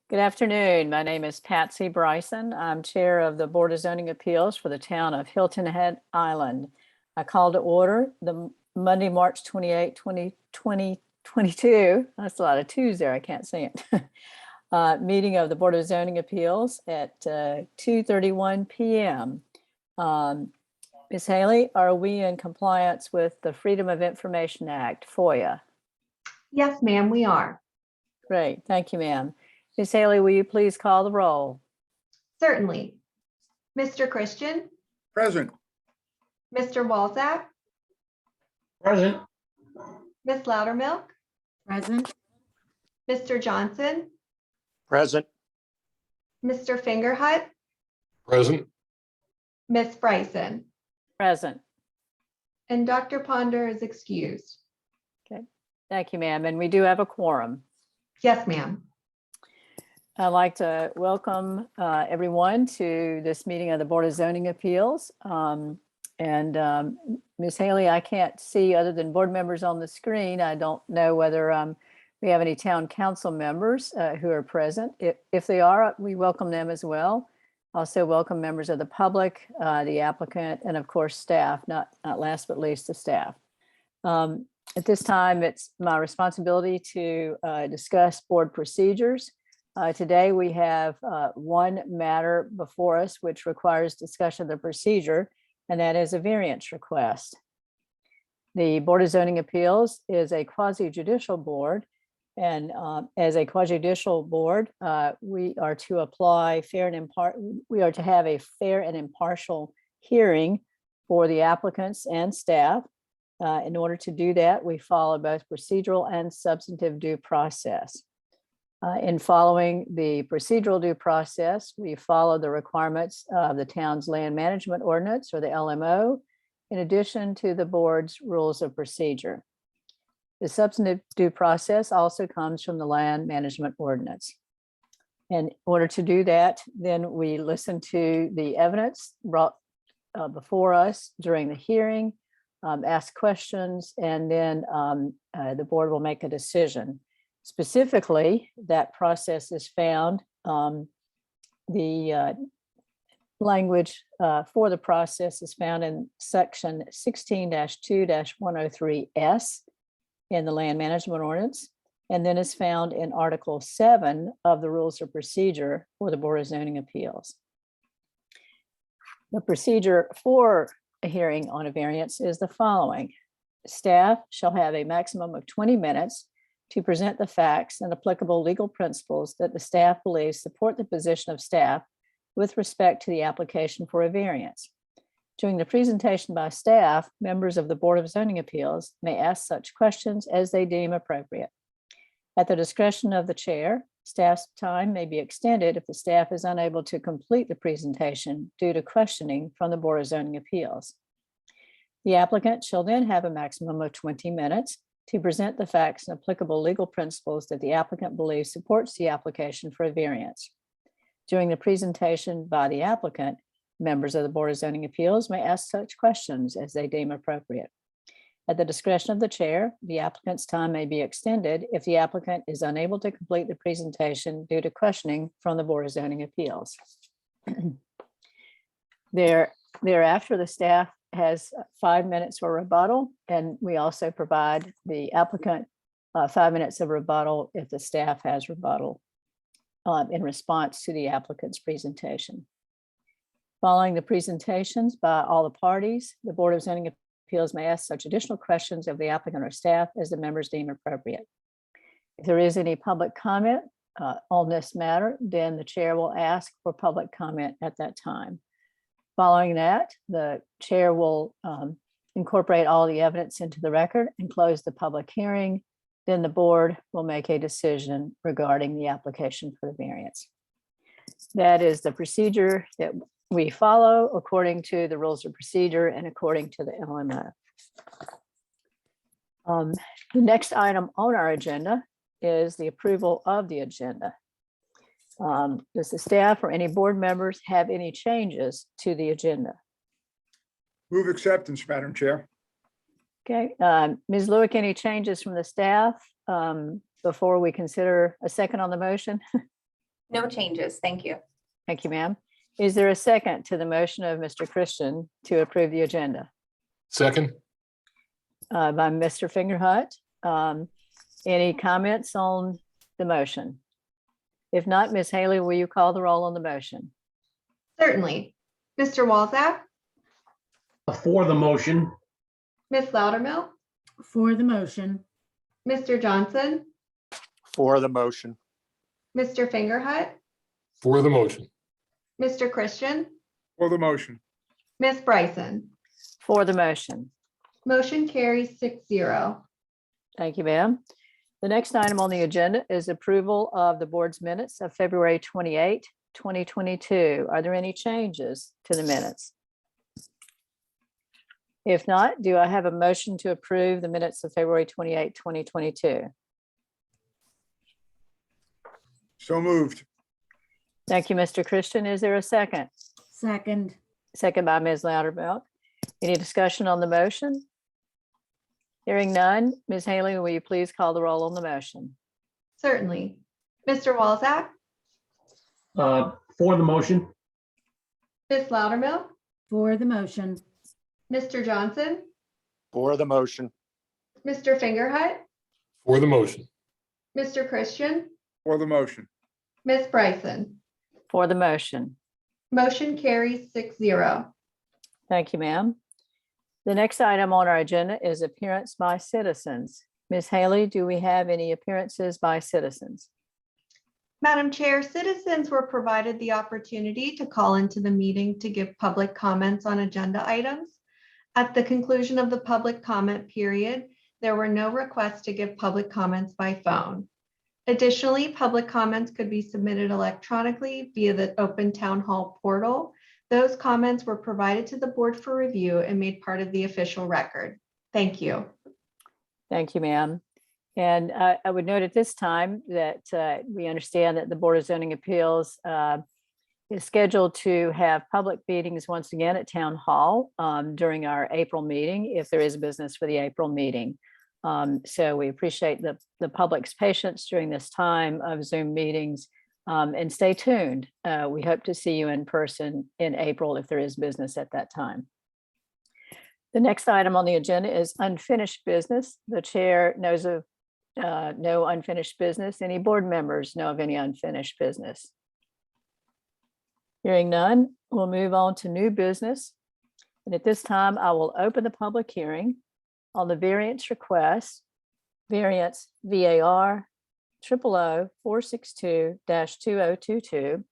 Good afternoon. My name is Patsy Bryson. I'm Chair of the Board of Zoning Appeals for the town of Hilton Head Island. I call to order the Monday, March 28, 2022. That's a lot of twos there. I can't see it. Meeting of the Board of Zoning Appeals at 2:31 p.m. Ms. Haley, are we in compliance with the Freedom of Information Act, FOIA? Yes, ma'am, we are. Great. Thank you, ma'am. Ms. Haley, will you please call the roll? Certainly. Mr. Christian, Present. Mr. Walzak, Present. Ms. Loudermilk, Present. Mr. Johnson, Present. Mr. Fingerhut, Present. Ms. Bryson, Present. and Dr. Ponder is excused. Thank you, ma'am. And we do have a quorum. Yes, ma'am. I'd like to welcome everyone to this meeting of the Board of Zoning Appeals. Ms. Haley, I can't see other than board members on the screen. I don't know whether we have any town council members who are present. If they are, we welcome them as well. Also welcome members of the public, the applicant, and of course, staff, not last but least the staff. At this time, it's my responsibility to discuss board procedures. Today, we have one matter before us which requires discussion of the procedure, and that is a variance request. The Board of Zoning Appeals is a quasi-judicial board, and as a quasi-judicial board, we are to have a fair and impartial hearing for the applicants and staff. In order to do that, we follow both procedural and substantive due process. In following the procedural due process, we follow the requirements of the town's land management ordinance, or the LMO, in addition to the board's rules of procedure. The substantive due process also comes from the land management ordinance. In order to do that, then we listen to the evidence brought before us during the hearing, ask questions, and then the board will make a decision. Specifically, that process is found, the language for the process is found in section 16-2-103S in the land management ordinance, and then is found in Article 7 of the rules of procedure for the Board of Zoning Appeals. The procedure for a hearing on a variance is the following. Staff shall have a maximum of 20 minutes to present the facts and applicable legal principles that the staff believes support the position of staff with respect to the application for a variance. During the presentation by staff, members of the Board of Zoning Appeals may ask such questions as they deem appropriate. At the discretion of the chair, staff's time may be extended if the staff is unable to complete the presentation due to questioning from the Board of Zoning Appeals. The applicant shall then have a maximum of 20 minutes to present the facts and applicable legal principles that the applicant believes supports the application for a variance. During the presentation by the applicant, members of the Board of Zoning Appeals may ask such questions as they deem appropriate. At the discretion of the chair, the applicant's time may be extended if the applicant is unable to complete the presentation due to questioning from the Board of Zoning Appeals. Thereafter, the staff has 5 minutes for rebuttal, and we also provide the applicant 5 minutes of rebuttal if the staff has rebuttal in response to the applicant's presentation. Following the presentations by all the parties, the Board of Zoning Appeals may ask such additional questions of the applicant or staff as the members deem appropriate. If there is any public comment on this matter, then the chair will ask for public comment at that time. Following that, the chair will incorporate all the evidence into the record and close the public hearing. Then the board will make a decision regarding the application for the variance. That is the procedure that we follow according to the rules of procedure and according to the LMO. The next item on our agenda is the approval of the agenda. Does the staff or any board members have any changes to the agenda? Move acceptance, Madam Chair. Okay, Ms. Lewick, any changes from the staff before we consider a second on the motion? No changes, thank you. Thank you, ma'am. Is there a second to the motion of Mr. Christian to approve the agenda? Second. By Mr. Fingerhut. Any comments on the motion? If not, Ms. Haley, will you call the roll on the motion? Certainly. Mr. Walzak, For the motion. Ms. Loudermilk, For the motion. Mr. Johnson, For the motion. Mr. Fingerhut, For the motion. Mr. Christian, For the motion. Ms. Bryson. For the motion. Motion carries 6-0. Thank you, ma'am. The next item on the agenda is approval of the board's minutes of February 28, 2022. Are there any changes to the minutes? If not, do I have a motion to approve the minutes of February 28, 2022? So moved. Thank you, Mr. Christian. Is there a second? Second. Second by Ms. Loudermilk. Any discussion on the motion? Hearing none, Ms. Haley, will you please call the roll on the motion? Certainly. Mr. Walzak, For the motion. Ms. Loudermilk, For the motion. Mr. Johnson, For the motion. Mr. Fingerhut, For the motion. Mr. Christian, For the motion. Ms. Bryson. For the motion. Motion carries 6-0. Thank you, ma'am. The next item on our agenda is appearance by citizens. Ms. Haley, do we have any appearances by citizens? Madam Chair, citizens were provided the opportunity to call into the meeting to give public comments on agenda items. At the conclusion of the public comment period, there were no requests to give public comments by phone. Additionally, public comments could be submitted electronically via the Open Town Hall portal. Those comments were provided to the board for review and made part of the official record. Thank you. Thank you, ma'am. And I would note at this time that we understand that the Board of Zoning Appeals is scheduled to have public meetings once again at Town Hall during our April meeting, if there is business for the April meeting. So we appreciate the public's patience during this time of Zoom meetings, and stay tuned. We hope to see you in person in April if there is business at that time. The next item on the agenda is unfinished business. The chair knows of no unfinished business. Any board members know of any unfinished business? Hearing none, we'll move on to new business. And at this time, I will open the public hearing on the variance request, variance VAR 000-462-2022,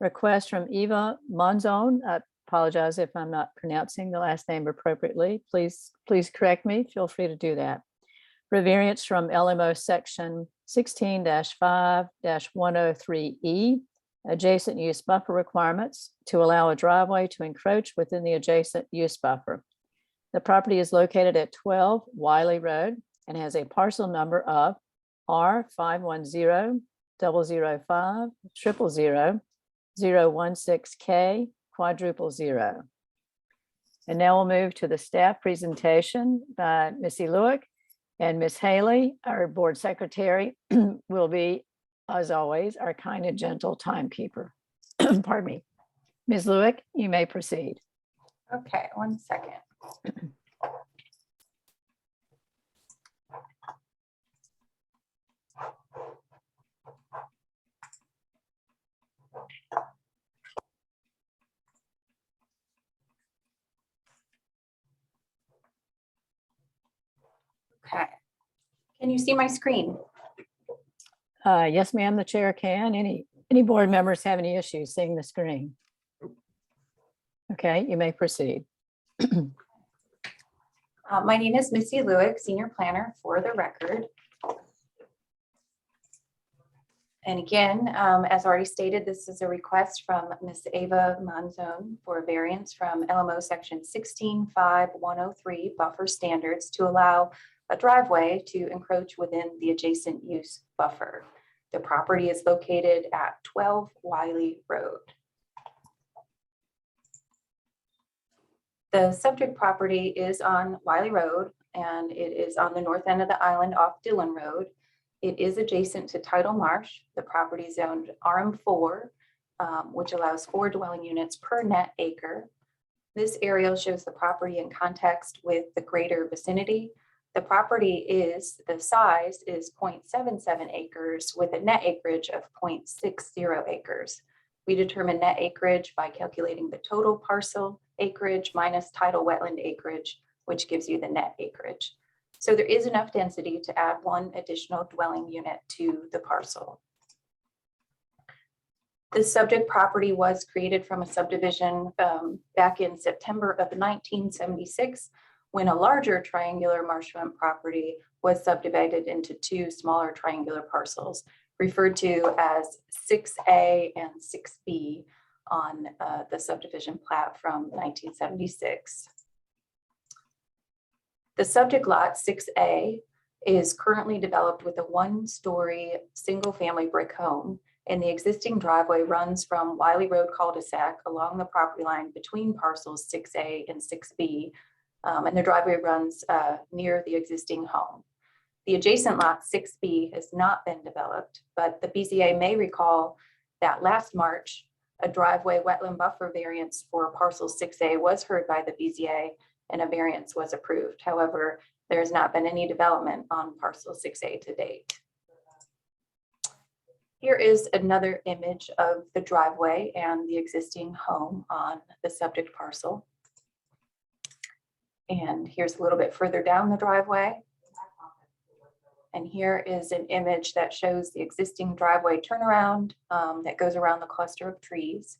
request from Eva Monzon. I apologize if I'm not pronouncing the last name appropriately. Please correct me. Feel free to do that. For variance from LMO section 16-5-103E, adjacent use buffer requirements to allow a driveway to encroach within the adjacent use buffer. The property is located at 12 Wiley Road and has a parcel number of R510005000016K quadruple 0. And now we'll move to the staff presentation by Missy Lewick, and Miss Haley, our board secretary, will be, as always, our kind and gentle timekeeper. Pardon me. Ms. Lewick, you may proceed. Okay, 1 second. Okay. Can you see my screen? Yes, ma'am, the chair can. Any board members have any issues seeing the screen? Okay, you may proceed. My name is Missy Lewick, Senior Planner for the record. And again, as already stated, this is a request from Ms. Ava Monzon for a variance from LMO section 16-5-103 buffer standards to allow a driveway to encroach within the adjacent use buffer. The property is located at 12 Wiley Road. The subject property is on Wiley Road, and it is on the north end of the island off Dillon Road. It is adjacent to Tidal Marsh. The property is zoned RM4, which allows 4 dwelling units per net acre. This aerial shows the property in context with the greater vicinity. The size is 0.77 acres with a net acreage of 0.60 acres. We determine net acreage by calculating the total parcel acreage minus tidal wetland acreage, which gives you the net acreage. So there is enough density to add 1 additional dwelling unit to the parcel. The subject property was created from a subdivision back in September of 1976, when a larger triangular marshland property was subdivided into 2 smaller triangular parcels, referred to as 6A and 6B on the subdivision plat from 1976. The subject lot 6A is currently developed with a 1-story single-family brick home, and the existing driveway runs from Wiley Road cul-de-sac along the property line between parcels 6A and 6B, and the driveway runs near the existing home. The adjacent lot 6B has not been developed, but the BZA may recall that last March, a driveway wetland buffer variance for parcel 6A was heard by the BZA and a variance was approved. However, there has not been any development on parcel 6A to date. Here is another image of the driveway and the existing home on the subject parcel. And here's a little bit further down the driveway. And here is an image that shows the existing driveway turnaround that goes around the cluster of trees.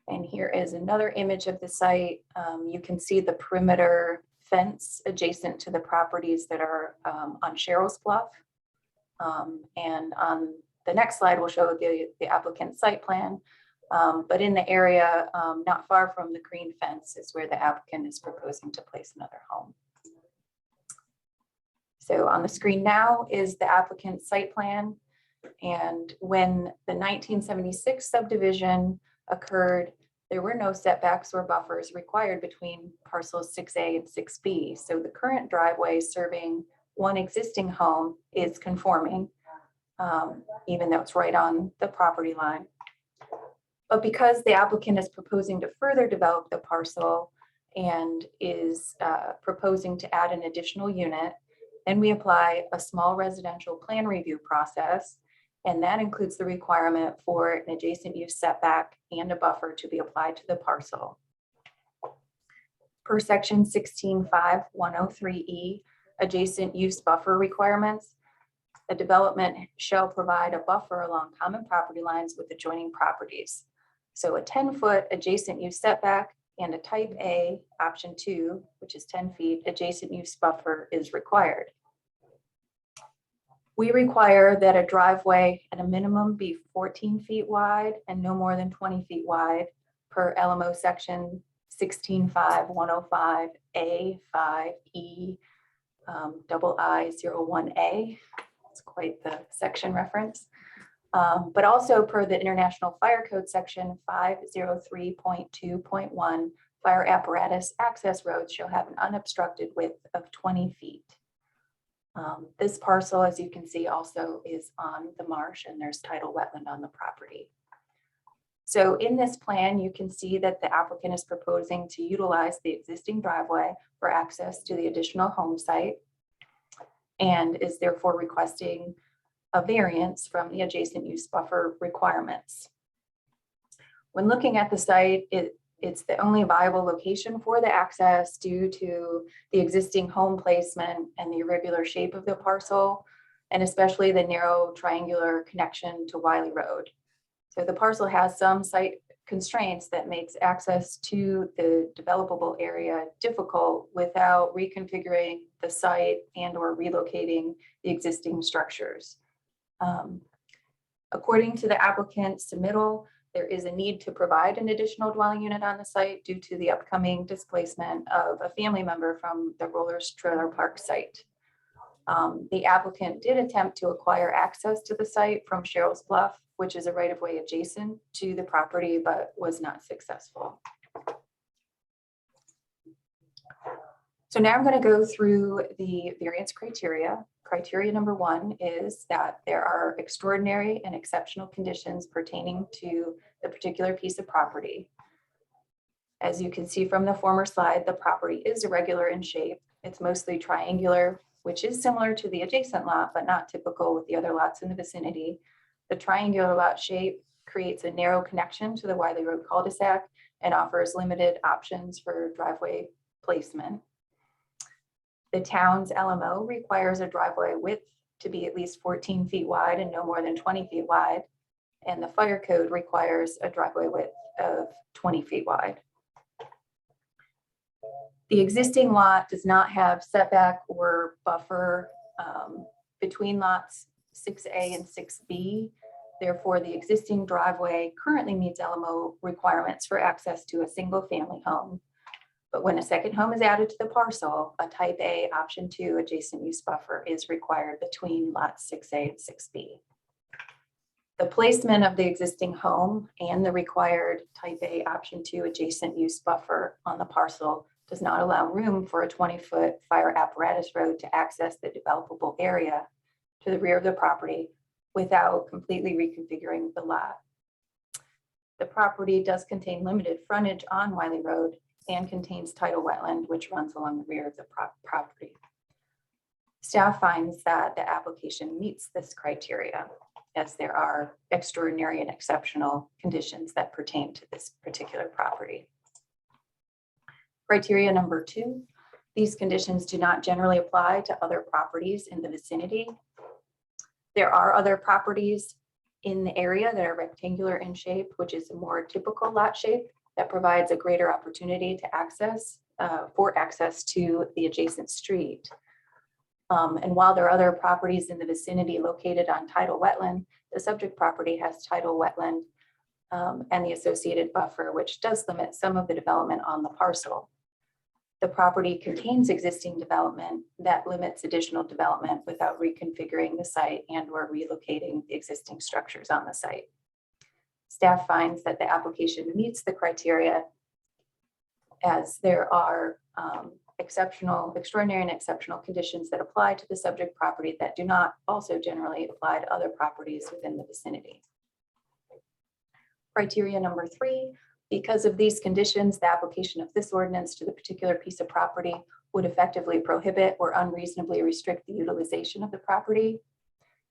And here is another image of the site. You can see the perimeter fence adjacent to the properties that are on Cheryl's Bluff. And on the next slide, we'll show the applicant's site plan. But in the area not far from the green fence is where the applicant is proposing to place another home. So on the screen now is the applicant's site plan. And when the 1976 subdivision occurred, there were no setbacks or buffers required between parcels 6A and 6B. So the current driveway serving 1 existing home is conforming, even though it's right on the property line. But because the applicant is proposing to further develop the parcel and is proposing to add an additional unit, then we apply a small residential plan review process, and that includes the requirement for an adjacent use setback and a buffer to be applied to the parcel. Per section 16.5.103E, adjacent use buffer requirements, a development shall provide a buffer along common property lines with adjoining properties. So a 10-foot adjacent use setback and a type A, option 2, which is 10 feet, adjacent use buffer is required. We require that a driveway at a minimum be 14 feet wide and no more than 20 feet wide per LMO section 16.5.105A5E II01A. It's quite the section reference. But also per the International Fire Code section 503.2.1, fire apparatus access roads shall have an unobstructed width of 20 feet. This parcel, as you can see, also is on the marsh and there's tidal wetland on the property. So in this plan, you can see that the applicant is proposing to utilize the existing driveway for access to the additional home site and is therefore requesting a variance from the adjacent use buffer requirements. When looking at the site, it's the only viable location for the access due to the existing home placement and the irregular shape of the parcel, and especially the narrow triangular connection to Wiley Road. So the parcel has some site constraints that makes access to the developable area difficult without reconfiguring the site and or relocating the existing structures. According to the applicant's submittal, there is a need to provide an additional dwelling unit on the site due to the upcoming displacement of a family member from the Rollers Trailer Park site. The applicant did attempt to acquire access to the site from Cheryl's Bluff, which is a right-of-way adjacent to the property, but was not successful. So now I'm going to go through the variance criteria. Criteria number 1 is that there are extraordinary and exceptional conditions pertaining to the particular piece of property. As you can see from the former slide, the property is irregular in shape. It's mostly triangular, which is similar to the adjacent lot, but not typical with the other lots in the vicinity. The triangular lot shape creates a narrow connection to the Wiley Road cul-de-sac and offers limited options for driveway placement. The town's LMO requires a driveway width to be at least 14 feet wide and no more than 20 feet wide. And the fire code requires a driveway width of 20 feet wide. The existing lot does not have setback or buffer between lots 6A and 6B. Therefore, the existing driveway currently meets LMO requirements for access to a single family home. But when a second home is added to the parcel, a type A option 2 adjacent use buffer is required between lots 6A and 6B. The placement of the existing home and the required type A option 2 adjacent use buffer on the parcel does not allow room for a 20-foot fire apparatus road to access the developable area to the rear of the property without completely reconfiguring the lot. The property does contain limited frontage on Wiley Road and contains tidal wetland, which runs along the rear of the property. Staff finds that the application meets this criteria, as there are extraordinary and exceptional conditions that pertain to this particular property. Criteria number 2, these conditions do not generally apply to other properties in the vicinity. There are other properties in the area that are rectangular in shape, which is a more typical lot shape that provides a greater opportunity to access to the adjacent street. And while there are other properties in the vicinity located on tidal wetland, the subject property has tidal wetland and the associated buffer, which does limit some of the development on the parcel. The property contains existing development that limits additional development without reconfiguring the site and or relocating the existing structures on the site. Staff finds that the application meets the criteria as there are extraordinary and exceptional conditions that apply to the subject property that do not also generally apply to other properties within the vicinity. Criteria number 3, because of these conditions, the application of this ordinance to the particular piece of property would effectively prohibit or unreasonably restrict the utilization of the property.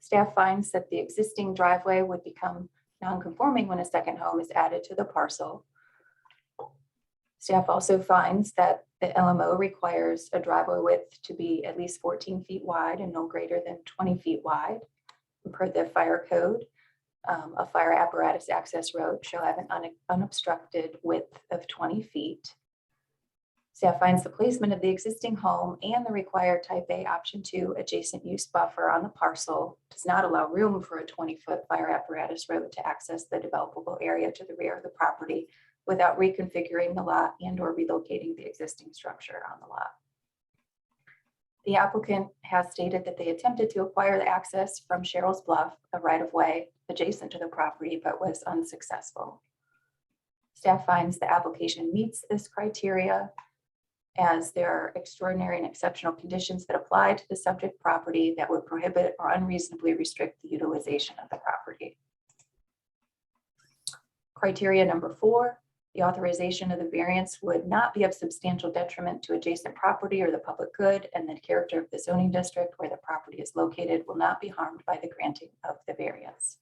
Staff finds that the existing driveway would become non-conforming when a second home is added to the parcel. Staff also finds that the LMO requires a driveway width to be at least 14 feet wide and no greater than 20 feet wide. Per the fire code, a fire apparatus access road shall have an unobstructed width of 20 feet. Staff finds the placement of the existing home and the required type A option 2 adjacent use buffer on the parcel does not allow room for a 20-foot fire apparatus road to access the developable area to the rear of the property without reconfiguring the lot and or relocating the existing structure on the lot. The applicant has stated that they attempted to acquire the access from Cheryl's Bluff, a right-of-way adjacent to the property, but was unsuccessful. Staff finds the application meets this criteria as there are extraordinary and exceptional conditions that apply to the subject property that would prohibit or unreasonably restrict the utilization of the property. Criteria number 4, the authorization of the variance would not be of substantial detriment to adjacent property or the public good, and the character of the zoning district where the property is located will not be harmed by the granting of the variance.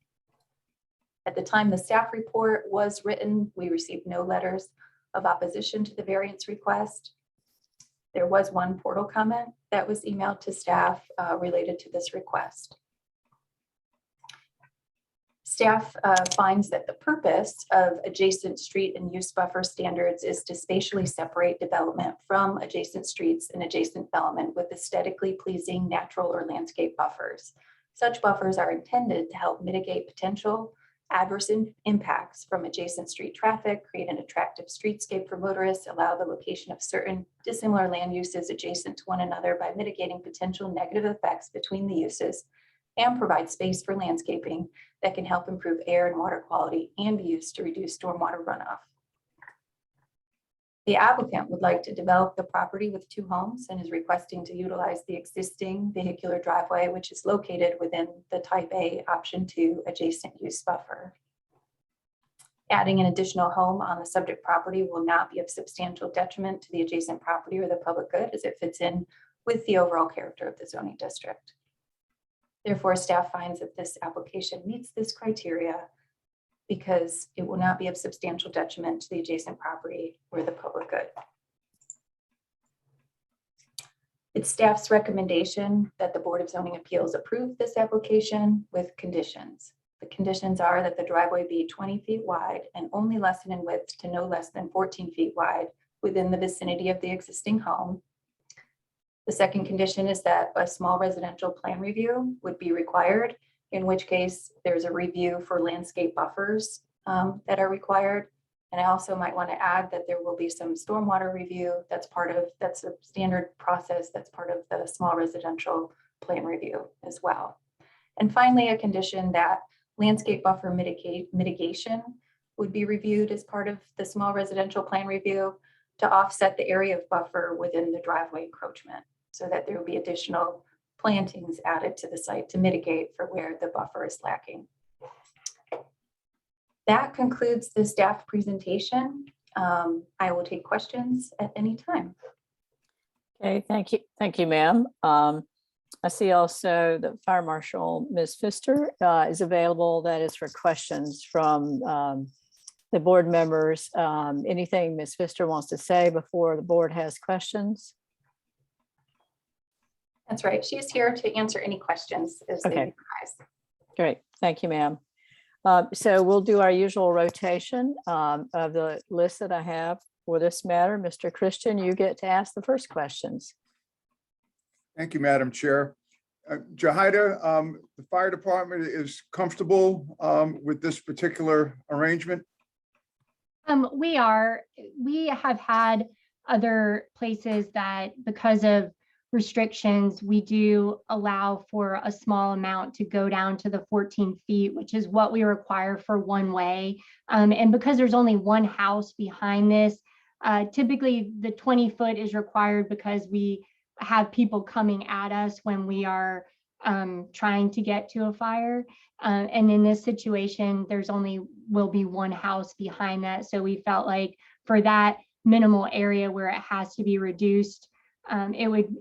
At the time the staff report was written, we received no letters of opposition to the variance request. There was one portal comment that was emailed to staff related to this request. Staff finds that the purpose of adjacent street and use buffer standards is to spatially separate development from adjacent streets and adjacent development with aesthetically pleasing natural or landscape buffers. Such buffers are intended to help mitigate potential adverse impacts from adjacent street traffic, create an attractive streetscape for motorists, allow the location of certain dissimilar land uses adjacent to one another by mitigating potential negative effects between the uses, and provide space for landscaping that can help improve air and water quality and be used to reduce stormwater runoff. The applicant would like to develop the property with 2 homes and is requesting to utilize the existing vehicular driveway, which is located within the Type A Option 2 adjacent use buffer. Adding an additional home on the subject property will not be of substantial detriment to the adjacent property or the public good, as it fits in with the overall character of the zoning district. Therefore, staff finds that this application meets this criteria because it will not be of substantial detriment to the adjacent property or the public good. It's staff's recommendation that the Board of Zoning Appeals approve this application with conditions. The conditions are that the driveway be 20 feet wide and only lessen in width to no less than 14 feet wide within the vicinity of the existing home. The second condition is that a small residential plan review would be required, in which case there's a review for landscape buffers that are required. And I also might want to add that there will be some stormwater review that's a standard process that's part of the small residential plan review as well. And finally, a condition that landscape buffer mitigation would be reviewed as part of the small residential plan review to offset the area of buffer within the driveway encroachment, so that there will be additional plantings added to the site to mitigate for where the buffer is lacking. That concludes the staff presentation. I will take questions at any time. Okay, thank you. Thank you, ma'am. I see also that Fire Marshal Ms. Pfister is available. That is for questions from the board members. Anything Ms. Pfister wants to say before the board has questions? That's right. She is here to answer any questions as they Okay. arise. Great, thank you, ma'am. So we'll do our usual rotation of the list that I have for this matter. Mr. Christian, you get to ask the first questions. Thank you, Madam Chair. Jahida, the fire department is comfortable with this particular arrangement? We have had other places that, because of restrictions, we do allow for a small amount to go down to the 14 feet, which is what we require for one way. And because there's only one house behind this, typically the 20 foot is required because we have people coming at us when we are trying to get to a fire. And in this situation, there's only will be one house behind that. So we felt like for that minimal area where it has to be reduced,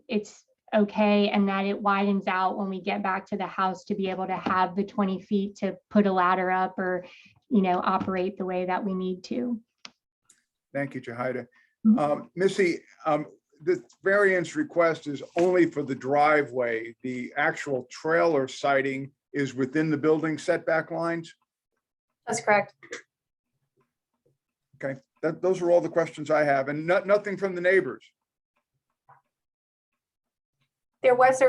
it's okay, and that it widens out when we get back to the house to be able to have the 20 feet to put a ladder up or, operate the way that we need to. Thank you, Jahida. Missy, the variance request is only for the driveway. The actual trailer siting is within the building setback lines? That's correct. Okay, those are all the questions I have, and nothing from the neighbors. There was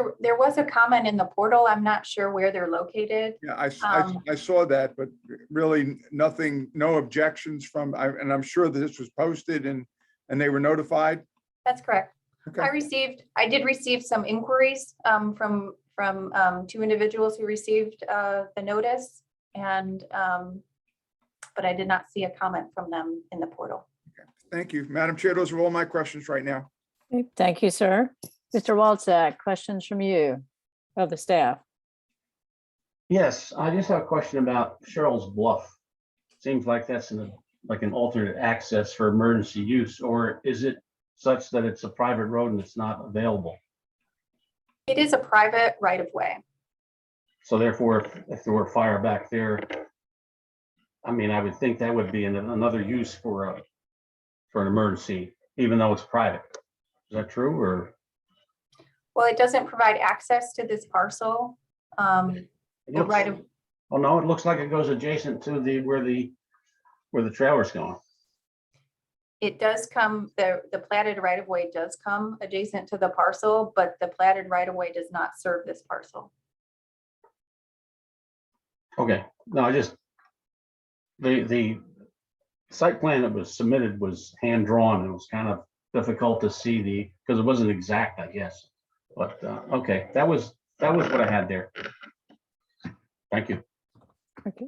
a comment in the portal. I'm not sure where they're located. Yeah, I saw that, but really nothing, no objections from, and I'm sure that this was posted and they were notified. That's correct. Okay. I did receive some inquiries from 2 individuals who received the notice, and but I did not see a comment from them in the portal. Okay. Thank you, Madam Chair. Those are all my questions right now. Okay, thank you, sir. Mr. Walczak, questions from you of the staff? Yes, I just have a question about Cheryl's Bluff. Seems like that's like an alternate access for emergency use, or is it such that it's a private road and it's not available? It is a private right of way. So therefore, if there were fire back there, I mean, I would think that would be another use for an emergency, even though it's private. Is that true, or? Well, it doesn't provide access to this parcel. Oh no, it looks like it goes adjacent to where the trailer's going. It does come, the platted right of way does come adjacent to the parcel, but the platted right of way does not serve this parcel. Okay, no, the site plan that was submitted was hand drawn. It was kind of difficult to see because it wasn't exact, I guess. But okay, that was what I had there. Thank you. Okay.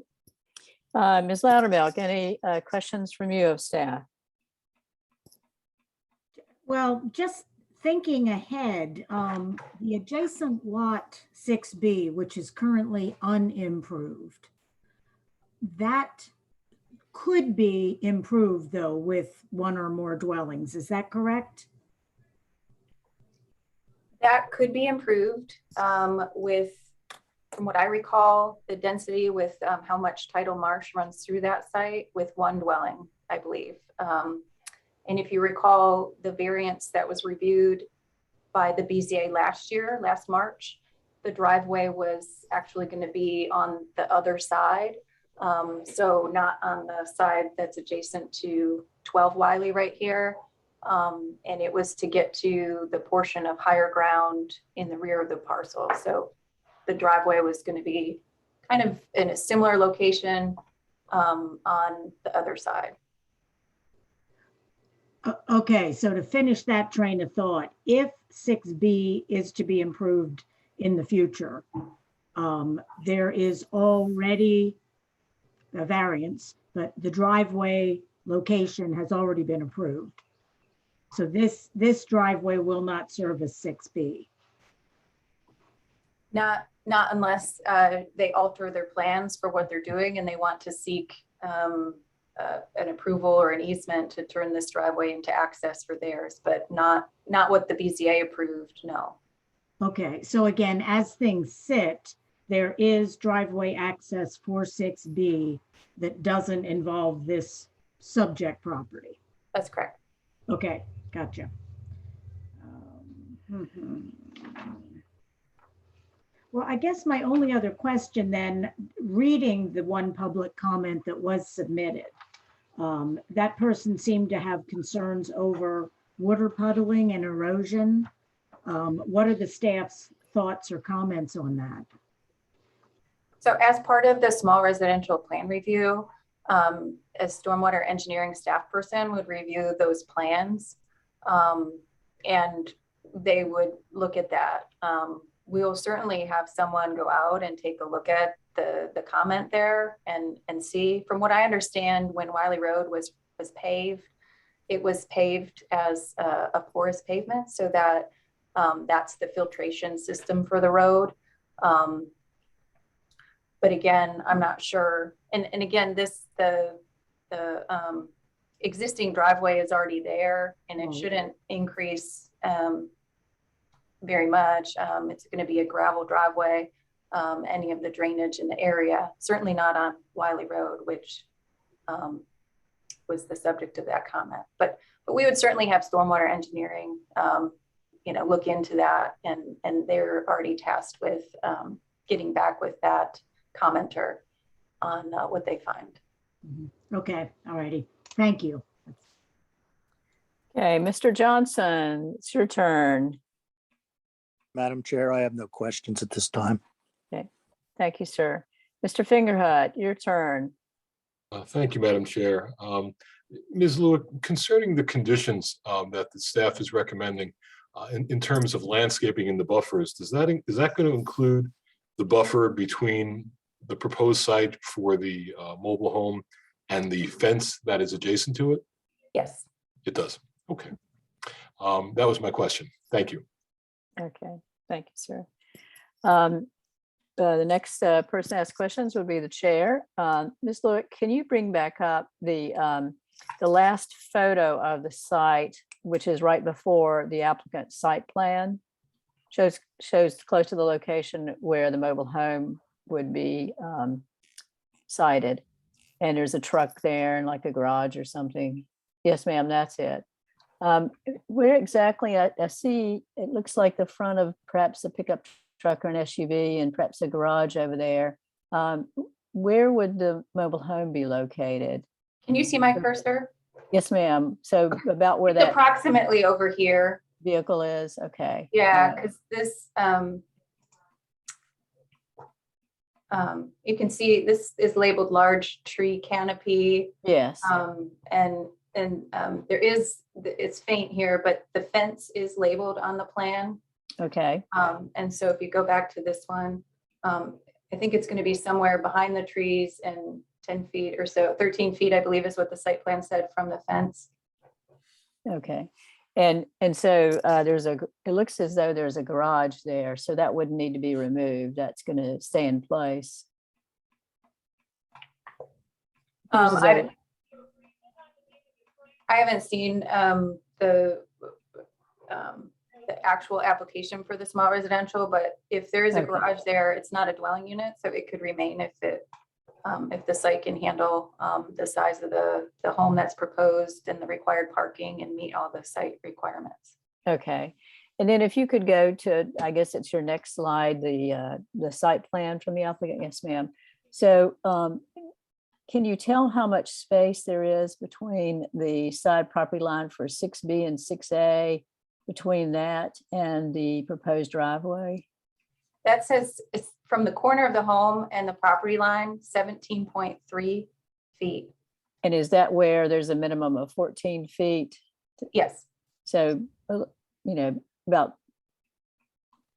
Ms. Loudermilk, any questions from you of staff? Well, just thinking ahead, the adjacent lot 6B, which is currently unimproved, that could be improved though with one or more dwellings. Is that correct? That could be improved with, from what I recall, the density with how much tidal marsh runs through that site with one dwelling, I believe. And if you recall, the variance that was reviewed by the BZA last March, the driveway was actually going to be on the other side. So not on the side that's adjacent to 12 Wiley right here. And it was to get to the portion of higher ground in the rear of the parcel. So the driveway was going to be kind of in a similar location on the other side. Okay, so to finish that train of thought, if 6B is to be improved in the future, there is already a variance, but the driveway location has already been approved. So this driveway will not service 6B. Not unless they alter their plans for what they're doing and they want to seek an approval or an easement to turn this driveway into access for theirs, but not what the BZA approved, no. Okay, so again, as things sit, there is driveway access for 6B that doesn't involve this subject property. That's correct. Okay, gotcha. Well, I guess my only other question then, reading the one public comment that was submitted, that person seemed to have concerns over water puddling and erosion. What are the staff's thoughts or comments on that? So as part of the small residential plan review, a stormwater engineering staff person would review those plans and they would look at that. We will certainly have someone go out and take a look at the comment there and see. From what I understand, when Wiley Road was paved, it was paved as a porous pavement so that that's the filtration system for the road. But again, I'm not sure. And again, the existing driveway is already there and it shouldn't increase very much. It's going to be a gravel driveway, any of the drainage in the area, certainly not on Wiley Road, which was the subject of that comment. But we would certainly have stormwater engineering, look into that, and they're already tasked with getting back with that commenter on what they find. Okay, all righty. Thank you. Okay, Mr. Johnson, it's your turn. Madam Chair, I have no questions at this time. Okay, thank you, sir. Mr. Fingerhut, your turn. Thank you, Madam Chair. Ms. Lewick, concerning the conditions that the staff is recommending in terms of landscaping in the buffers, is that going to include the buffer between the proposed site for the mobile home and the fence that is adjacent to it? Yes. It does. Okay. That was my question. Thank you. Okay, thank you, sir. The next person to ask questions would be the chair. Ms. Lewick, can you bring back up the last photo of the site, which is right before the applicant's site plan? Shows close to the location where the mobile home would be sited. And there's a truck there and like a garage or something. Yes, ma'am, that's it. Where exactly, I see, it looks like the front of perhaps a pickup truck or an SUV and perhaps a garage over there. Where would the mobile home be located? Can you see my cursor? Yes, ma'am. So about where It's that approximately over here. vehicle is, okay. Yeah, because this, you can see this is labeled large tree canopy. Yes, And there is, it's faint here, but the fence is labeled on the plan. okay, And so if you go back to this one, I think it's going to be somewhere behind the trees and 10 feet or so, 13 feet, I believe is what the site plan said from the fence. okay. And so it looks as though there's a garage there, so that wouldn't need to be removed. That's going to stay in place. Appears as though- I haven't seen the actual application for the small residential, but if there is a Okay. garage there, it's not a dwelling unit, so it could remain if the site can handle the size of the home that's proposed and the required parking and meet all the site requirements. Okay. And then if you could go to, I guess it's your next slide, the site plan from the applicant. Yes, ma'am. So can you tell how much space there is between the side property line for 6B and 6A, between that and the proposed driveway? That says it's from the corner of the home and the property line, 17.3 feet. And is that where there's a minimum of 14 feet? Yes, So, about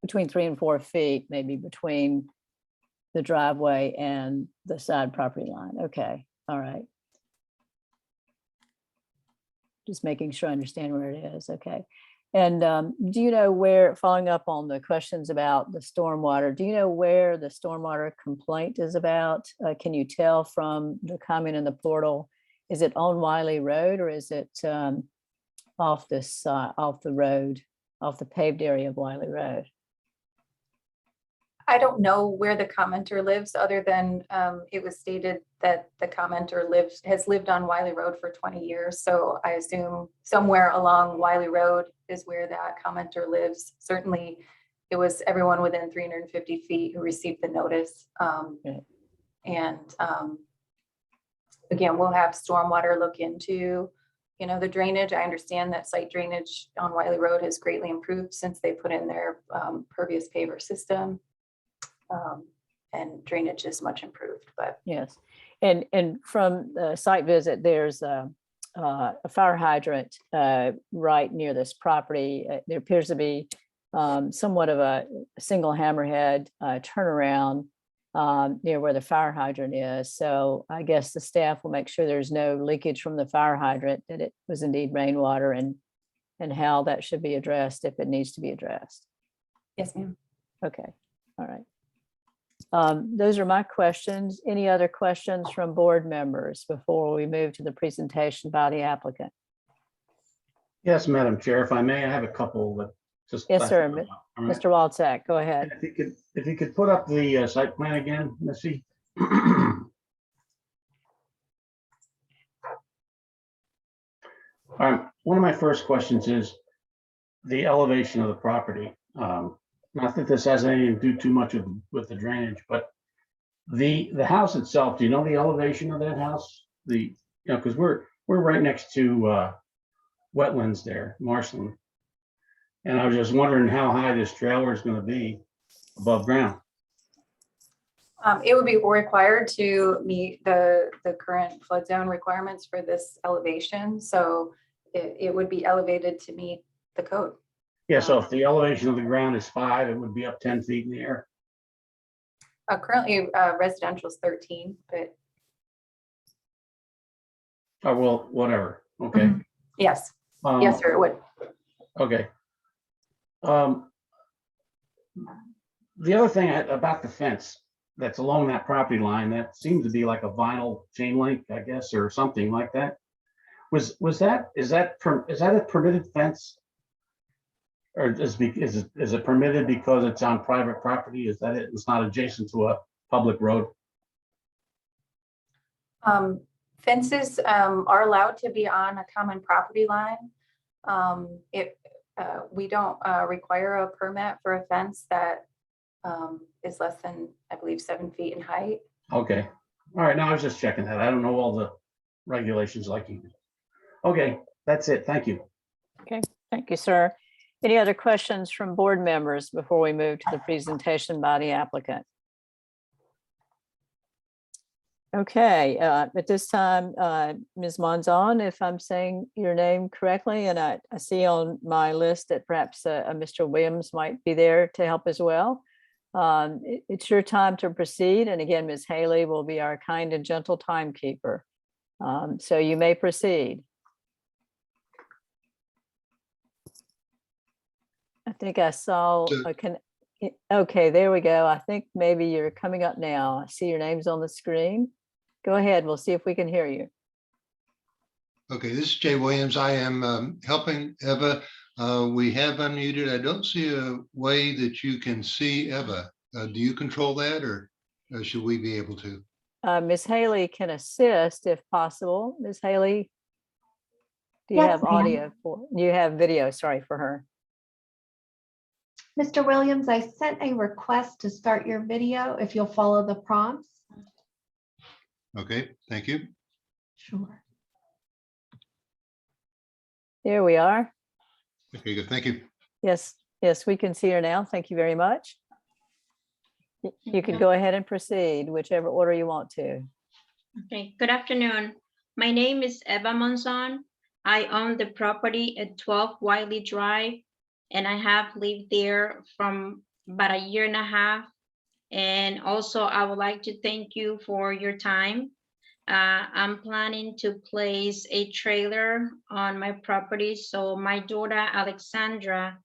between 3 and 4 feet, maybe between the driveway and the side property line. Okay, all right. Just making sure I understand where it is. Okay. And do you know where, following up on the questions about the stormwater, do you know where the stormwater complaint is about? Can you tell from the comment in the portal? Is it on Wiley Road or is it off the road, off the paved area of Wiley Road? I don't know where the commenter lives, other than it was stated that the commenter has lived on Wiley Road for 20 years. So I assume somewhere along Wiley Road is where that commenter lives. Certainly, it was everyone within 350 feet who received the notice. And again, we'll have stormwater look into, the drainage. I understand that site drainage on Wiley Road has greatly improved since they put in their pervious paver system. And drainage is much improved, but Yes. And from the site visit, there's a fire hydrant right near this property. There appears to be somewhat of a single hammerhead turnaround near where the fire hydrant is. So I guess the staff will make sure there's no leakage from the fire hydrant, that it was indeed rainwater, and how that should be addressed if it needs to be addressed. yes, ma'am. Okay, all right. Those are my questions. Any other questions from board members before we move to the presentation by the applicant? Yes, Madam Chair, if I may, I have a couple that just. Yes, sir. All right. Mr. Walczak, go ahead. If you could put up the site plan again, Missy. One of my first questions is the elevation of the property. Not that this has anything to do too much with the drainage, but the house itself, do you know the elevation of that house? Because we're right next to wetlands there, marshland. And I was just wondering how high this trailer is going to be above ground. It would be required to meet the current flood zone requirements for this elevation. So it would be elevated to meet the code. Yeah, so if the elevation of the ground is 5, it would be up 10 feet in the air. Currently, residential is 13, but Oh, well, whatever. Okay. yes, yes, sir, it would. Okay. The other thing about the fence that's along that property line, that seems to be like a vinyl chain link, I guess, or something like that. Is that a permitted fence? Or is it permitted because it's on private property? Is that it? It's not adjacent to a public road? Fences are allowed to be on a common property line. We don't require a permit for a fence that is less than, I believe, 7 feet in height. Okay. All right. Now I was just checking that. I don't know all the regulations like you do. Okay, that's it. Thank you. Okay, thank you, sir. Any other questions from board members before we move to the presentation by the applicant? Okay, at this time, Ms. Monzon, if I'm saying your name correctly, and I see on my list that perhaps Mr. Williams might be there to help as well. It's your time to proceed. And again, Ms. Haley will be our kind and gentle timekeeper. So you may proceed. I think I saw, okay, there we go. I think maybe you're coming up now. I see your name's on the screen. Go ahead. We'll see if we can hear you. Okay, this is Jay Williams. I am helping Eva. We have unmuted. I don't see a way that you can see Eva. Do you control that, or should we be able to? Ms. Haley can assist if possible. Ms. Haley, do you Yes, have ma'am. audio for, you have video, sorry, for her. Mr. Williams, I sent a request to start your video if you'll follow the prompts. Okay, thank you. Sure. There we are. Okay, good. Thank you. Yes, yes, we can see her now. Thank you very much. You can go ahead and proceed, whichever order you want to. Okay, good afternoon. My name is Eva Monzon. I own the property at 12 Wiley Drive, and I have lived there from about a year and a half. And also, I would like to thank you for your time. I'm planning to place a trailer on my property. So my daughter, Alexandra,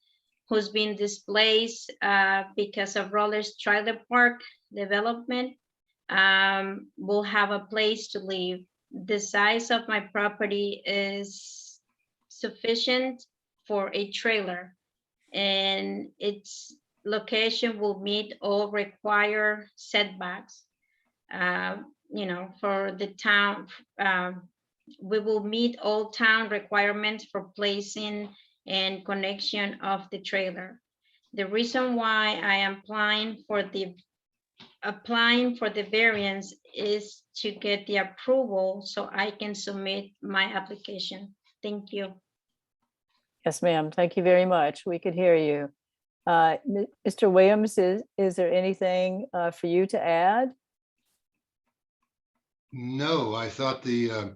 who's been displaced because of Roller's Trailer Park development, will have a place to live. The size of my property is sufficient for a trailer, and its location will meet all required setbacks. For the town, we will meet all town requirements for placing and connection of the trailer. The reason why I am applying for the variance is to get the approval so I can submit my application. Thank you. Yes, ma'am. Thank you very much. We could hear you. Mr. Williams, is there anything for you to add? No, I thought the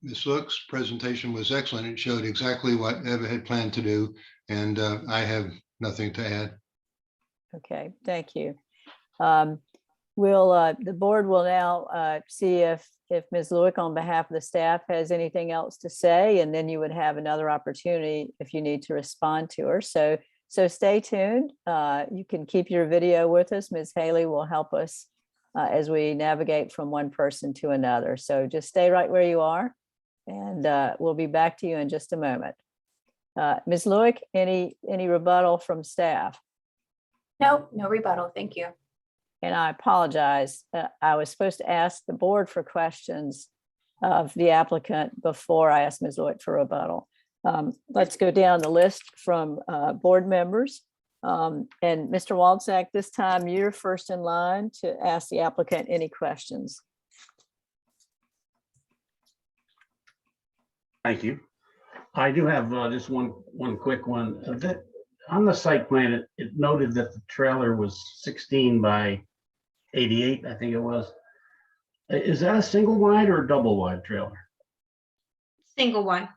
Ms. Look's presentation was excellent. It showed exactly what Eva had planned to do, and I have nothing to add. Okay, thank you. The board will now see if Ms. Lewick on behalf of the staff has anything else to say, and then you would have another opportunity if you need to respond to her. So stay tuned. You can keep your video with us. Ms. Haley will help us as we navigate from one person to another. So just stay right where you are, and we'll be back to you in just a moment. Ms. Lewick, any rebuttal from staff? No, no rebuttal. Thank you. And I apologize. I was supposed to ask the board for questions of the applicant before I asked Ms. Lewick for rebuttal. Let's go down the list from board members. And Mr. Walczak, this time you're first in line to ask the applicant any questions. Thank you. I do have just one quick one. On the site plan, it noted that the trailer was 16 by 88, I think it was. Is that a single wide or a double wide trailer? Single wide.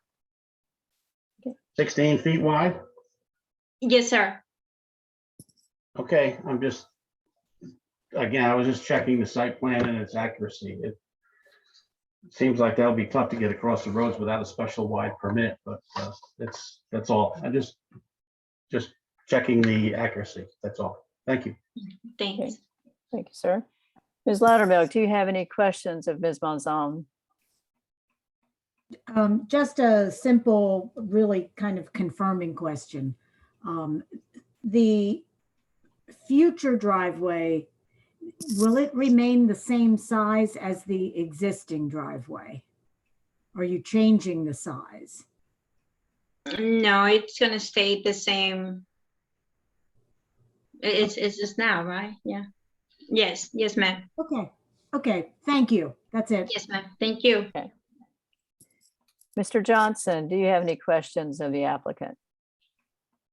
16 feet wide? Yes, sir. Okay, I was just checking the site plan and its accuracy. It seems like that'll be tough to get across the roads without a special wide permit, but that's all. I just checking the accuracy. That's all. Thank you. Thanks. Okay. Thank you, sir. Ms. Loudermilk, do you have any questions of Ms. Monzon? Just a simple, really kind of confirming question. The future driveway, will it remain the same size as the existing driveway? Are you changing the size? No, it's gonna stay the same. It's just now, right? Yeah. Yes, ma'am. Okay, thank you. That's it. Yes, ma'am. Thank you. Okay. Mr. Johnson, do you have any questions of the applicant?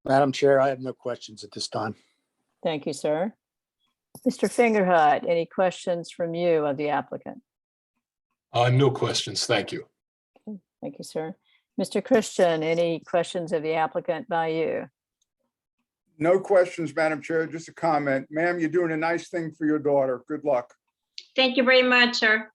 Madam Chair, I have no questions at this time. Thank you, sir. Mr. Fingerhut, any questions from you of the applicant? No questions. Thank you. Okay, thank you, sir. Mr. Christian, any questions of the applicant by you? No questions, Madam Chair, just a comment. Ma'am, you're doing a nice thing for your daughter. Good luck. Thank you very much, sir.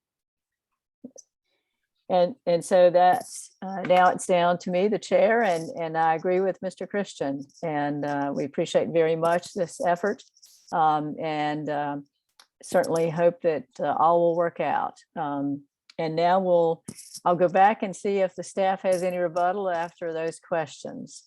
And so that's, now it's down to me, the chair, and I agree with Mr. Christian. And we appreciate very much this effort. And certainly hope that all will work out. And now I'll go back and see if the staff has any rebuttal after those questions.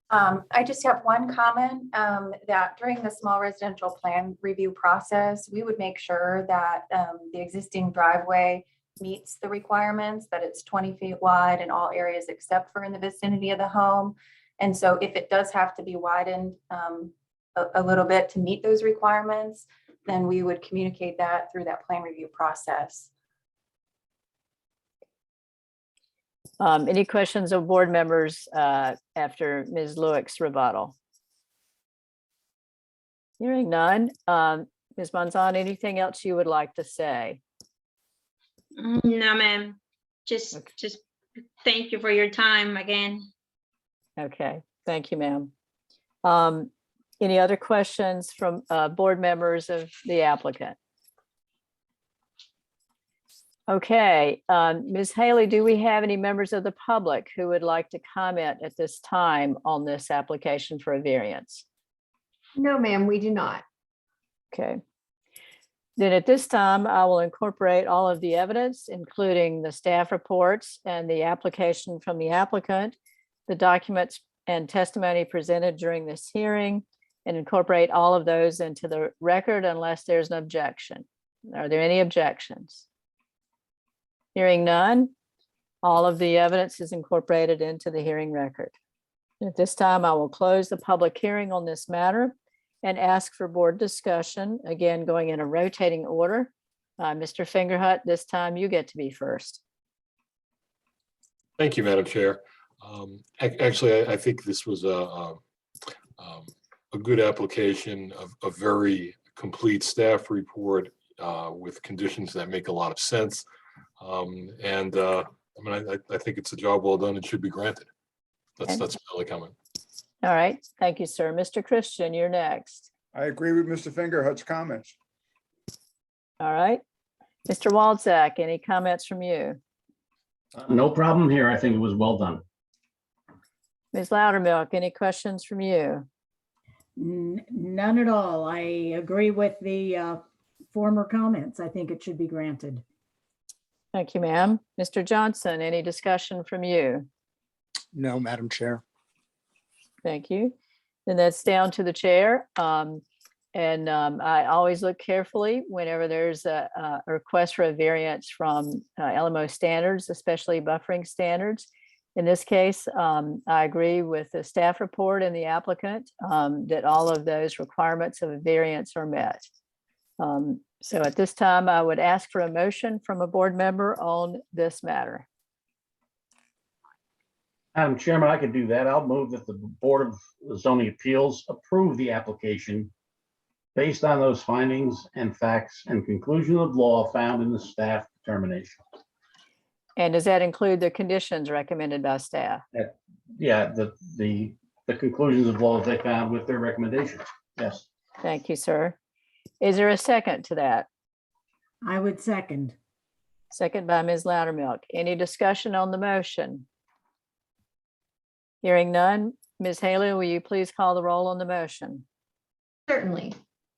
I just have one comment, that during the small residential plan review process, we would make sure that the existing driveway meets the requirements, that it's 20 feet wide in all areas except for in the vicinity of the home. And so if it does have to be widened a little bit to meet those requirements, then we would communicate that through that plan review process. Any questions of board members after Ms. Lewick's rebuttal? Hearing none. Ms. Monzon, anything else you would like to say? No, ma'am. Just thank you for your time again. Okay, thank you, ma'am. Any other questions from board members of the applicant? Okay, Ms. Haley, do we have any members of the public who would like to comment at this time on this application for a variance? No, ma'am, we do not. Okay. Then at this time, I will incorporate all of the evidence, including the staff reports and the application from the applicant, the documents and testimony presented during this hearing, and incorporate all of those into the record unless there's an objection. Are there any objections? Hearing none, all of the evidence is incorporated into the hearing record. At this time, I will close the public hearing on this matter and ask for board discussion, again, going in a rotating order. Mr. Fingerhut, this time you get to be first. Thank you, Madam Chair. Actually, I think this was a good application, of a very complete staff report with conditions that make a lot of sense. I mean, I think it's a job well done and should be granted. That's my only comment. All right, thank you, sir. Mr. Christian, you're next. I agree with Mr. Fingerhut's comments. All right. Mr. Walczak, any comments from you? No problem here. I think it was well done. Ms. Loudermilk, any questions from you? None at all. I agree with the former comments. I think it should be granted. Thank you, ma'am. Mr. Johnson, any discussion from you? No, Madam Chair. Thank you. Then that's down to the chair. I always look carefully whenever there's a request for a variance from LMO standards, especially buffering standards. In this case, I agree with the staff report and the applicant that all of those requirements of a variance are met. So at this time, I would ask for a motion from a board member on this matter. Madam Chairman, I could do that. I'll move that the Board of Zoning Appeals approve the application based on those findings and facts and conclusion of law found in the staff determination. And does that include the conditions recommended by staff? Yeah, the conclusions of law they found with their recommendations. Yes. Thank you, sir. Is there a second to that? I would second. Second by Ms. Loudermilk. Any discussion on the motion? Hearing none. Ms. Haley, will you please call the roll on the motion? Certainly.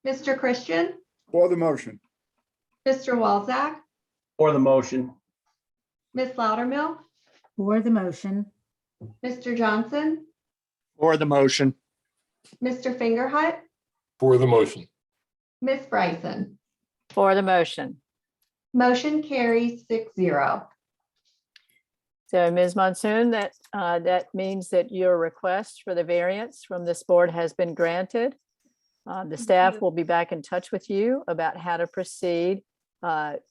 Mr. Christian, For the motion. Mr. Walczak, For the motion. Ms. Loudermilk, For the motion. Mr. Johnson, For the motion. Mr. Fingerhut, For the motion. Ms. Bryson. For the motion. Motion carries 6-0. So Ms. Monsoon, that means that your request for the variance from this board has been granted. The staff will be back in touch with you about how to proceed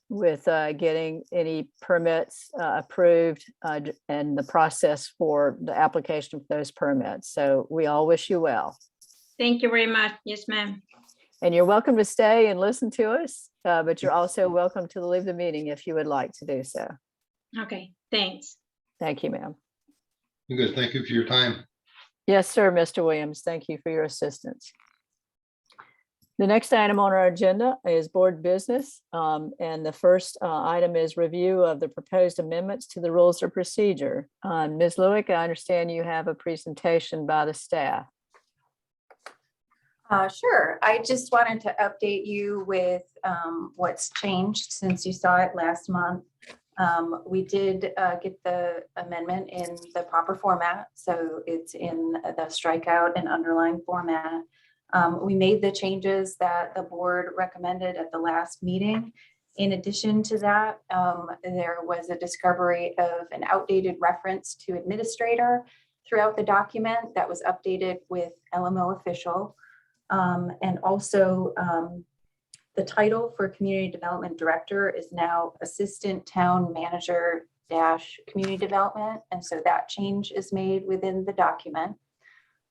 with getting any permits approved and the process for the application of those permits. So we all wish you well. Thank you very much. Yes, ma'am. And you're welcome to stay and listen to us, but you're also welcome to leave the meeting if you would like to do so. Okay, thanks. Thank you, ma'am. Good. Thank you for your time. Yes, sir, Mr. Williams. Thank you for your assistance. The next item on our agenda is board business. And the first item is review of the proposed amendments to the rules of procedure. Ms. Lewick, I understand you have a presentation by the staff. Sure. I just wanted to update you with what's changed since you saw it last month. We did get the amendment in the proper format, so it's in the strikeout and underline format. We made the changes that the board recommended at the last meeting. In addition to that, there was a discovery of an outdated reference to administrator throughout the document that was updated with LMO official. And also the title for Community Development Director is now Assistant Town Manager - Community Development. And so that change is made within the document.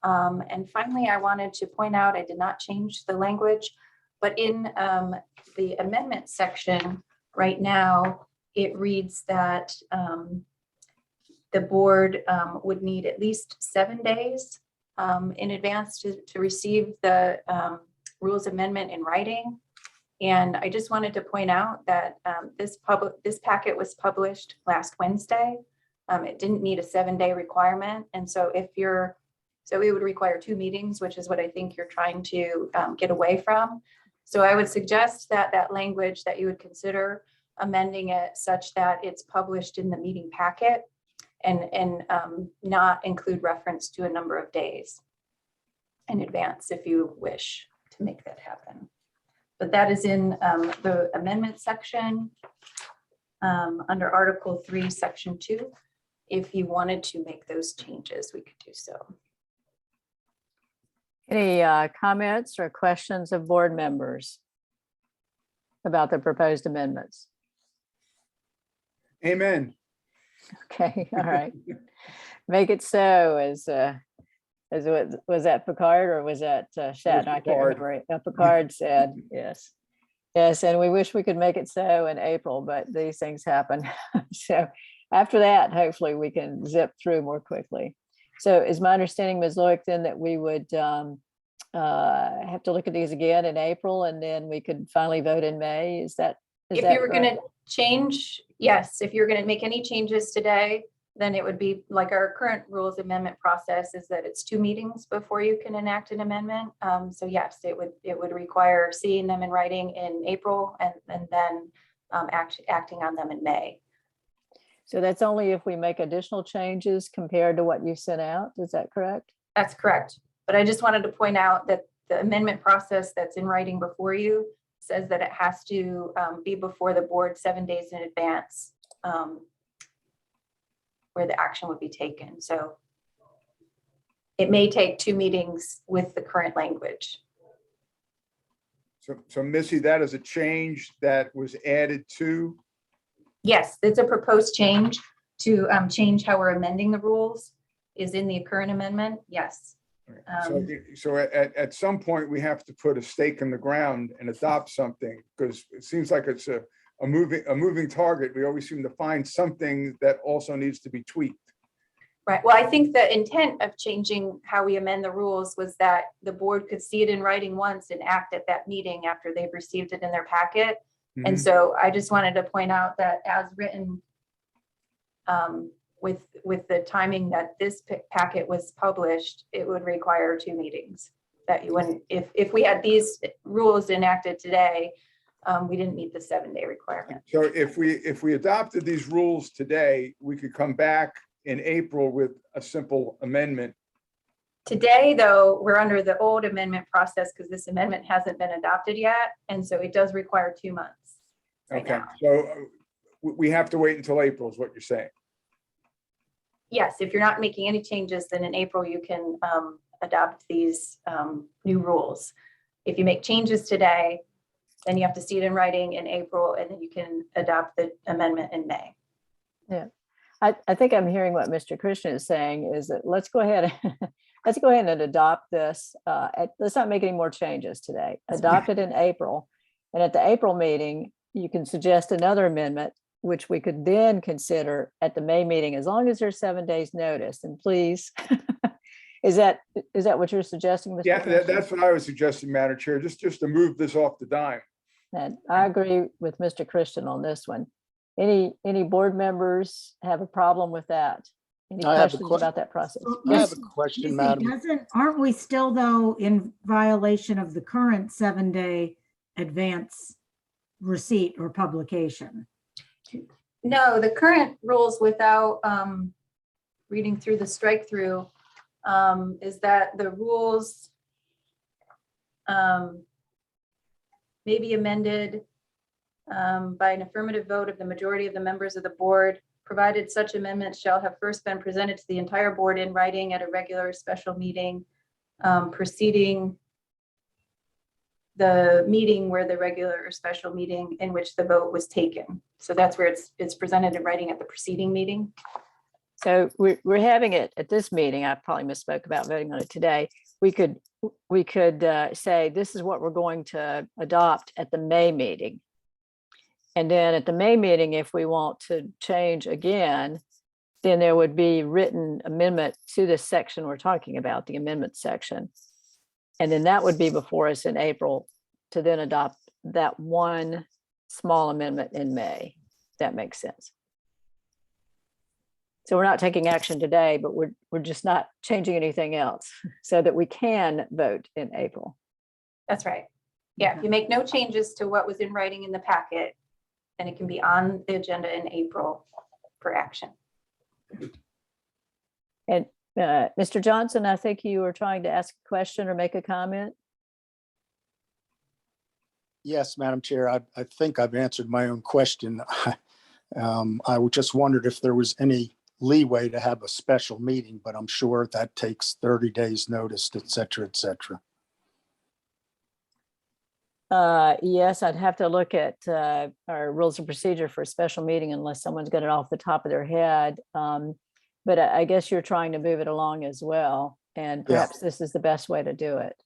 And finally, I wanted to point out, I did not change the language, but in the amendment section right now, it reads that the board would need at least 7 days in advance to receive the rules amendment in writing. And I just wanted to point out that this packet was published last Wednesday. It didn't need a 7-day requirement. And so so it would require 2 meetings, which is what I think you're trying to get away from. So I would suggest that that language that you would consider amending it such that it's published in the meeting packet and not include reference to a number of days in advance if you wish to make that happen. But that is in the amendment section under Article 3, Section 2. If you wanted to make those changes, we could do so. Any comments or questions of board members about the proposed amendments? Amen. Okay, all right. Make it so as what was that Picard or was that Shatner? I can't Picard. remember. Picard said, yes. Yes, and we wish we could make it so in April, but these things happen. So after that, hopefully we can zip through more quickly. So is my understanding, Ms. Loic, then that we would have to look at these again in April and then we could finally vote in May? Is that If you were going to change, yes, if you're going to make any changes today, then it would be like our current rules amendment process is that it's 2 meetings before you can enact an amendment. So yes, it would require seeing them in writing in April and then acting on them in May. So that's only if we make additional changes compared to what you sent out. Is that correct? That's correct. But I just wanted to point out that the amendment process that's in writing before you says that it has to be before the board 7 days in advance where the action would be taken. So it may take 2 meetings with the current language. So Missy, that is a change that was added to. Yes, it's a proposed change to change how we're amending the rules is in the current amendment. Yes. So at some point, we have to put a stake in the ground and adopt something because it seems like it's a moving target. We always seem to find something that also needs to be tweaked. Right. Well, I think the intent of changing how we amend the rules was that the board could see it in writing once and act at that meeting after they've received it in their packet. And Mhm. so I just wanted to point out that as written, with the timing that this packet was published, it would require 2 meetings. That you wouldn't, if we had these rules enacted today, we didn't meet the 7-day requirement. So if we adopted these rules today, we could come back in April with a simple amendment. Today, though, we're under the old amendment process because this amendment hasn't been adopted yet. And so it does require 2 months. right Okay, now. so we have to wait until April is what you're saying. Yes, if you're not making any changes, then in April you can adopt these new rules. If you make changes today, then you have to see it in writing in April, and then you can adopt the amendment in May. Yeah, I think I'm hearing what Mr. Christian is saying is that let's go ahead and adopt this. Let's not make any more changes today. Adopt it in April. And at the April meeting, you can suggest another amendment, which we could then consider at the May meeting, as long as there's 7 days notice. And please, Is that what you're suggesting, Mr. Yeah, Commissioner? that's what I was suggesting, Madam Chair, just to move this off the dime. And I agree with Mr. Christian on this one. Any board members have a problem with that? Any I have a questions about that process? I have Yes, a question, Missy, Madam. aren't we still though in violation of the current 7-day advance receipt or publication? No, the current rules without reading through the strike through is that the rules may be amended by an affirmative vote of the majority of the members of the board, provided such amendments shall have first been presented to the entire board in writing at a regular special meeting preceding the meeting where the regular or special meeting in which the vote was taken. So that's where it's presented in writing at the preceding meeting. so we're having it at this meeting. I probably misspoke about voting on it today. We could say this is what we're going to adopt at the May meeting. And then at the May meeting, if we want to change again, then there would be written amendment to this section we're talking about, the amendment section. And then that would be before us in April to then adopt that one small amendment in May. That makes sense. So we're not taking action today, but we're just not changing anything else so that we can vote in April. That's right. Yeah, if you make no changes to what was in writing in the packet, then it can be on the agenda in April for action. And Mr. Johnson, I think you were trying to ask a question or make a comment. Yes, Madam Chair, I think I've answered my own question. I just wondered if there was any leeway to have a special meeting, but I'm sure that takes 30 days notice, et cetera, et cetera. Yes, I'd have to look at our rules of procedure for a special meeting unless someone's got it off the top of their head. But I guess you're trying to move it along as well. And perhaps this is the best way to do it.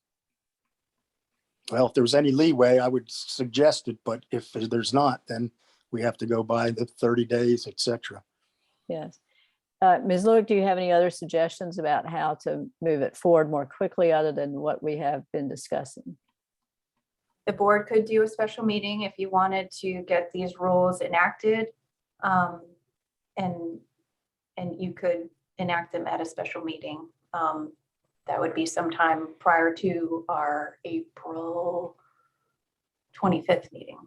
Well, if there was any leeway, I would suggest it, but if there's not, then we have to go by the 30 days, et cetera. Yes. Ms. Lewick, do you have any other suggestions about how to move it forward more quickly other than what we have been discussing? The board could do a special meeting if you wanted to get these rules enacted. And you could enact them at a special meeting. That would be sometime prior to our April 25th meeting.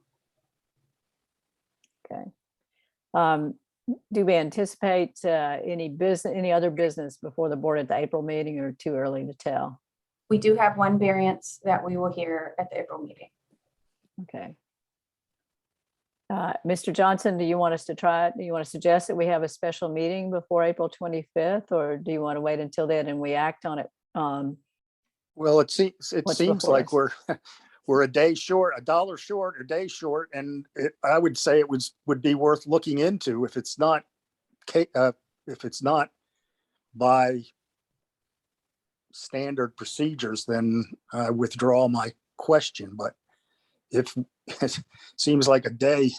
Okay. Do we anticipate any other business before the board at the April meeting, or too early to tell? We do have one variance that we will hear at the April meeting. Okay. Mr. Johnson, do you want us to try it? Do you want to suggest that we have a special meeting before April 25th, or do you want to wait until then and we act on it? Well, it seems before like us? we're a day short, $1 short, a day short, and I would say it would be worth looking into if it's not by standard procedures, then I withdraw my question. But if it seems like a day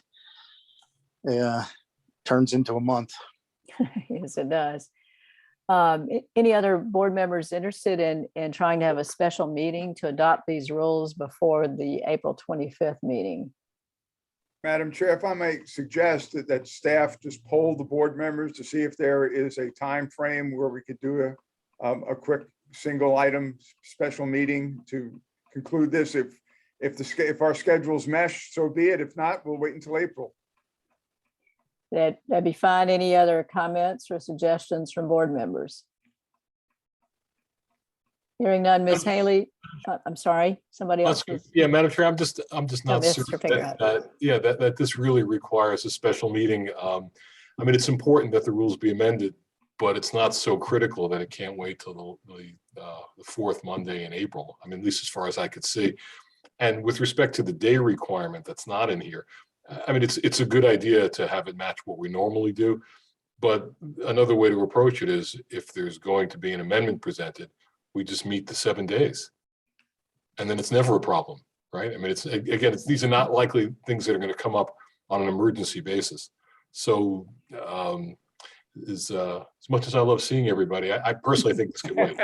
turns into a month. Yes, it does. Any other board members interested in trying to have a special meeting to adopt these rules before the April 25th meeting? Madam Chair, if I may suggest that staff just poll the board members to see if there is a time frame where we could do a quick single item special meeting to conclude this. If our schedules mesh, so be it. If not, we'll wait until April. That'd be fine. Any other comments or suggestions from board members? Hearing none, Ms. Haley, I'm sorry, somebody else. Yeah, Madam Chair, I'm just not Mr. certain Fingerhut. that this really requires a special meeting. I mean, it's important that the rules be amended, but it's not so critical that it can't wait till the fourth Monday in April. I mean, at least as far as I could see. And with respect to the day requirement that's not in here, I mean, it's a good idea to have it match what we normally do. But another way to approach it is if there's going to be an amendment presented, we just meet the 7 days. And then it's never a problem, right? I mean, these are not likely things that are going to come up on an emergency basis. So is, as much as I love seeing everybody, I personally think this could wait.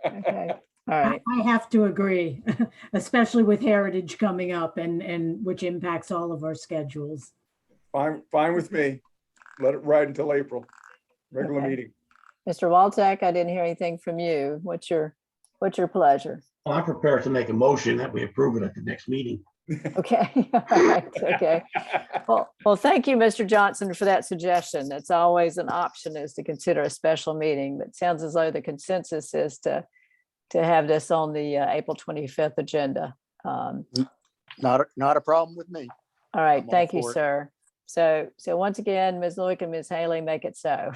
Okay, all right. I have to agree, especially with Heritage coming up and which impacts all of our schedules. Fine with me. Let it ride until April, regular Okay. meeting. Mr. Walczak, I didn't hear anything from you. What's your pleasure? Well, I'm prepared to make a motion that we approve it at the next meeting. Okay, all right, okay. Well, thank you, Mr. Johnson, for that suggestion. It's always an option is to consider a special meeting, but it sounds as though the consensus is to have this on the April 25th agenda. Not a problem with me. All right, I'm all thank you, for it. sir. So once again, Ms. Lewick and Ms. Haley, make it so.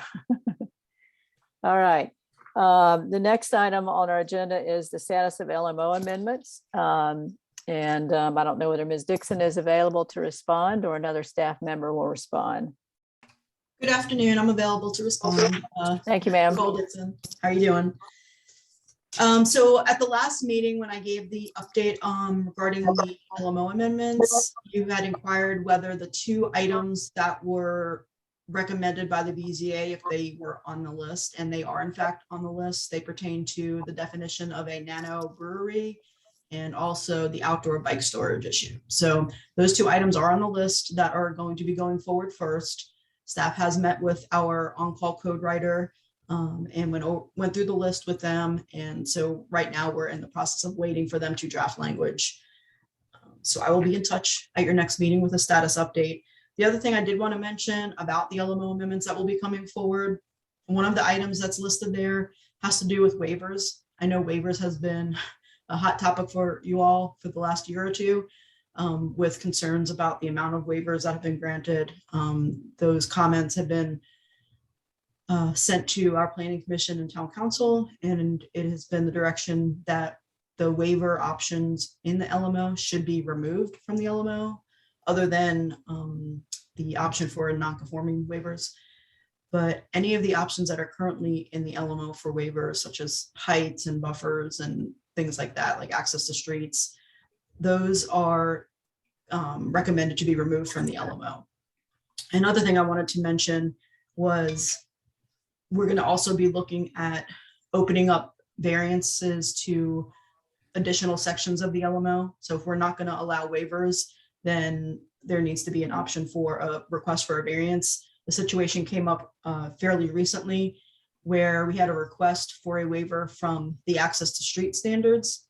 All right. The next item on our agenda is the status of LMO amendments. I don't know whether Ms. Dixon is available to respond or another staff member will respond. Good afternoon. I'm available to respond. Thank you, ma'am. Nicole Dixon. How are you doing? So at the last meeting, when I gave the update regarding the LMO amendments, you had inquired whether the 2 items that were recommended by the BZA, if they were on the list, and they are in fact on the list. They pertain to the definition of a nano brewery and also the outdoor bike storage issue. So those 2 items are on the list that are going to be going forward first. Staff has met with our on-call code writer and went through the list with them. And so right now we're in the process of waiting for them to draft language. So I will be in touch at your next meeting with a status update. The other thing I did want to mention about the LMO amendments that will be coming forward, one of the items that's listed there has to do with waivers. I know waivers has been a hot topic for you all for the last year or two, with concerns about the amount of waivers that have been granted. Those comments have been sent to our planning commission and town council, and it has been the direction that the waiver options in the LMO should be removed from the LMO, other than the option for non-conforming waivers. But any of the options that are currently in the LMO for waivers, such as heights and buffers and things like that, like access to streets, those are recommended to be removed from the LMO. Another thing I wanted to mention was we're going to also be looking at opening up variances to additional sections of the LMO. So if we're not going to allow waivers, then there needs to be an option for a request for a variance. The situation came up fairly recently where we had a request for a waiver from the access to street standards.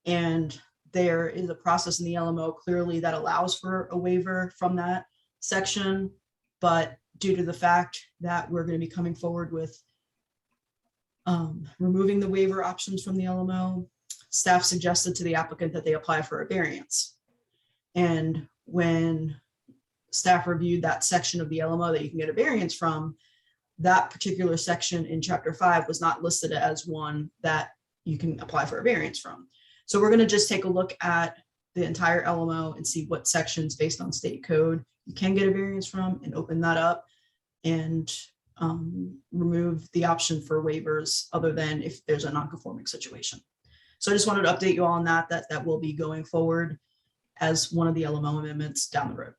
And there is a process in the LMO clearly that allows for a waiver from that section. But due to the fact that we're going to be coming forward with removing the waiver options from the LMO, staff suggested to the applicant that they apply for a variance. And when staff reviewed that section of the LMO that you can get a variance from, that particular section in Chapter 5 was not listed as one that you can apply for a variance from. So we're going to just take a look at the entire LMO and see what sections based on state code you can get a variance from, and open that up and remove the option for waivers other than if there's a non-conforming situation. So I just wanted to update you all on that will be going forward as one of the LMO amendments down the road.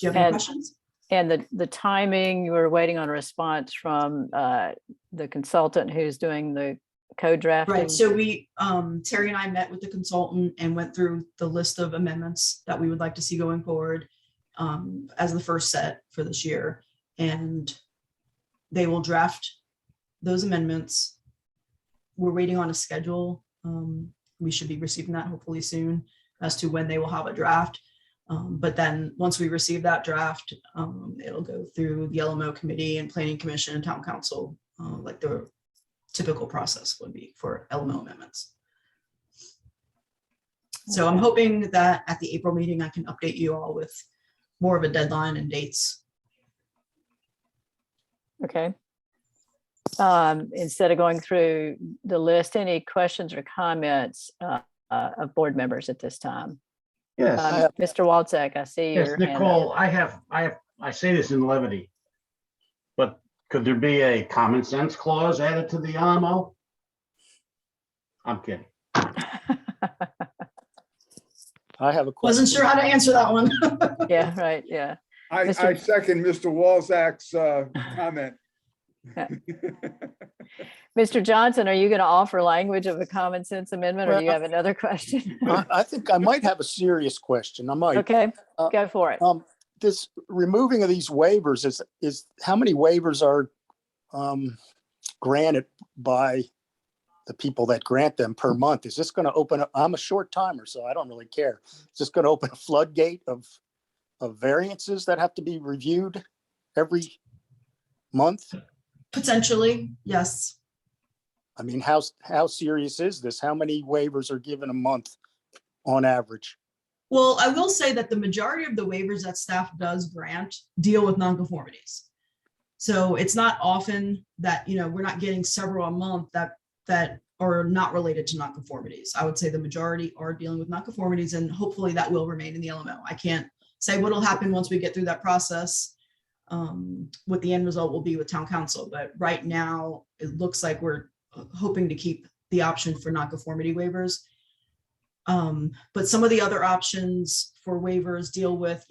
Do you have any questions? And the timing, you were waiting on a response from the consultant who's doing the code drafting? Right, so we, Terry and I met with the consultant and went through the list of amendments that we would like to see going forward as the first set for this year. And they will draft those amendments. We're waiting on a schedule. We should be receiving that hopefully soon as to when they will have a draft. But then once we receive that draft, it'll go through the LMO committee and planning commission and town council, like the typical process would be for LMO amendments. So I'm hoping that at the April meeting, I can update you all with more of a deadline and dates. Okay. Instead of going through the list, any questions or comments of board members at this time? Yes. Mr. Walczak, I see Yes, your hand up. Nicole, I say this in levity, but could there be a common sense clause added to the LMO? I'm kidding. I have a question. Wasn't sure how to answer that one. Yeah, right, yeah. I Mr. second Mr. Walzak's comment. Mr. Johnson, are you going to offer language of a common sense amendment, or do you have another question? I think I might have a serious question. I might. Okay, Uh, go for it. This removing of these waivers is how many waivers are granted by the people that grant them per month? Is this going to open up? I'm a short timer, so I don't really care. Is this going to open a floodgate of variances that have to be reviewed every month? Potentially, yes. I mean, how serious is this? How many waivers are given a month on average? Well, I will say that the majority of the waivers that staff does grant deal with nonconformities. So it's not often that, we're not getting several a month that are not related to nonconformities. I would say the majority are dealing with nonconformities, and hopefully that will remain in the LMO. I can't say what'll happen once we get through that process, what the end result will be with town council. But right now, it looks like we're hoping to keep the option for nonconformity waivers. But some of the other options for waivers deal with,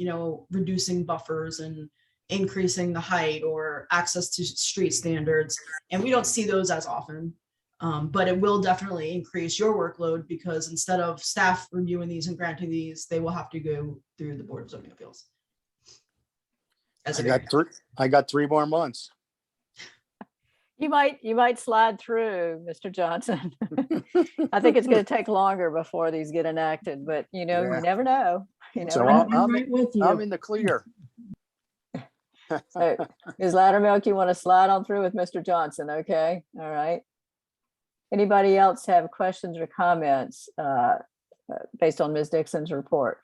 reducing buffers and increasing the height or access to street standards. And we don't see those as often, but it will definitely increase your workload, because instead of staff reviewing these and granting these, they will have to go through the Board of Zoning Appeals. I got 3 more months. You might slide through, Mr. Johnson. I think it's going to take longer before these get enacted, but you never know. So I'm right with you. I'm in the clear. So, Ms. Loudermilk, you want to slide on through with Mr. Johnson? Okay, all right. Anybody else have questions or comments based on Ms. Dixon's report?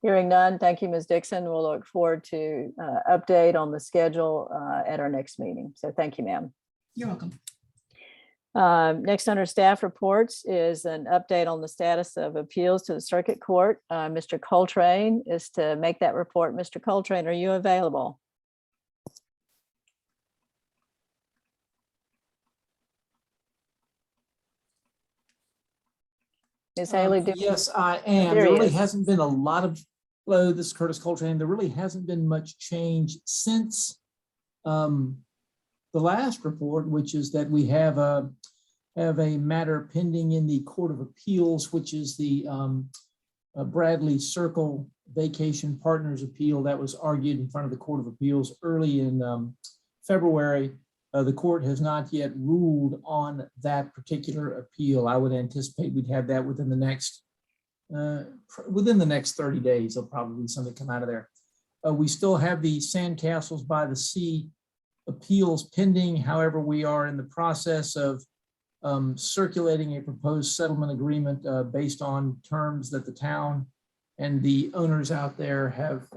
Hearing none, thank you, Ms. Dixon. We'll look forward to update on the schedule at our next meeting. So thank you, ma'am. You're welcome. Next under staff reports is an update on the status of appeals to the circuit court. Mr. Coltrane is to make that report. Mr. Coltrane, are you available? Ms. Haley? Yes, I am. There There he really is. hasn't been a lot of, hello, this is Curtis Coltrane. There really hasn't been much change since the last report, which is that we have a matter pending in the Court of Appeals, which is the Bradley Circle Vacation Partners Appeal that was argued in front of the Court of Appeals early in February. The court has not yet ruled on that particular appeal. I would anticipate we'd have that within the next 30 days. There'll probably be something come out of there. We still have the Sandcastles by the Sea appeals pending. However, we are in the process of circulating a proposed settlement agreement based on terms that the town and the owners out there have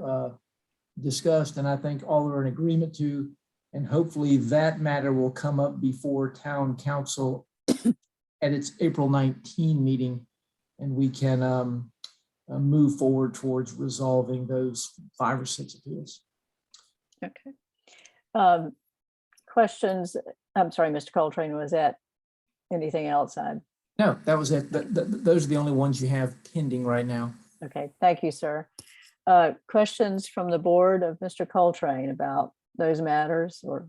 discussed, and I think all are in agreement to. And hopefully that matter will come up before town council at its April 19 meeting, and we can move forward towards resolving those 5 or 6 appeals. Okay. Questions? I'm sorry, Mr. Coltrane, was that anything else? No, that was it. Those are the only ones you have pending right now. Okay, thank you, sir. Questions from the board of Mr. Coltrane about those matters? Or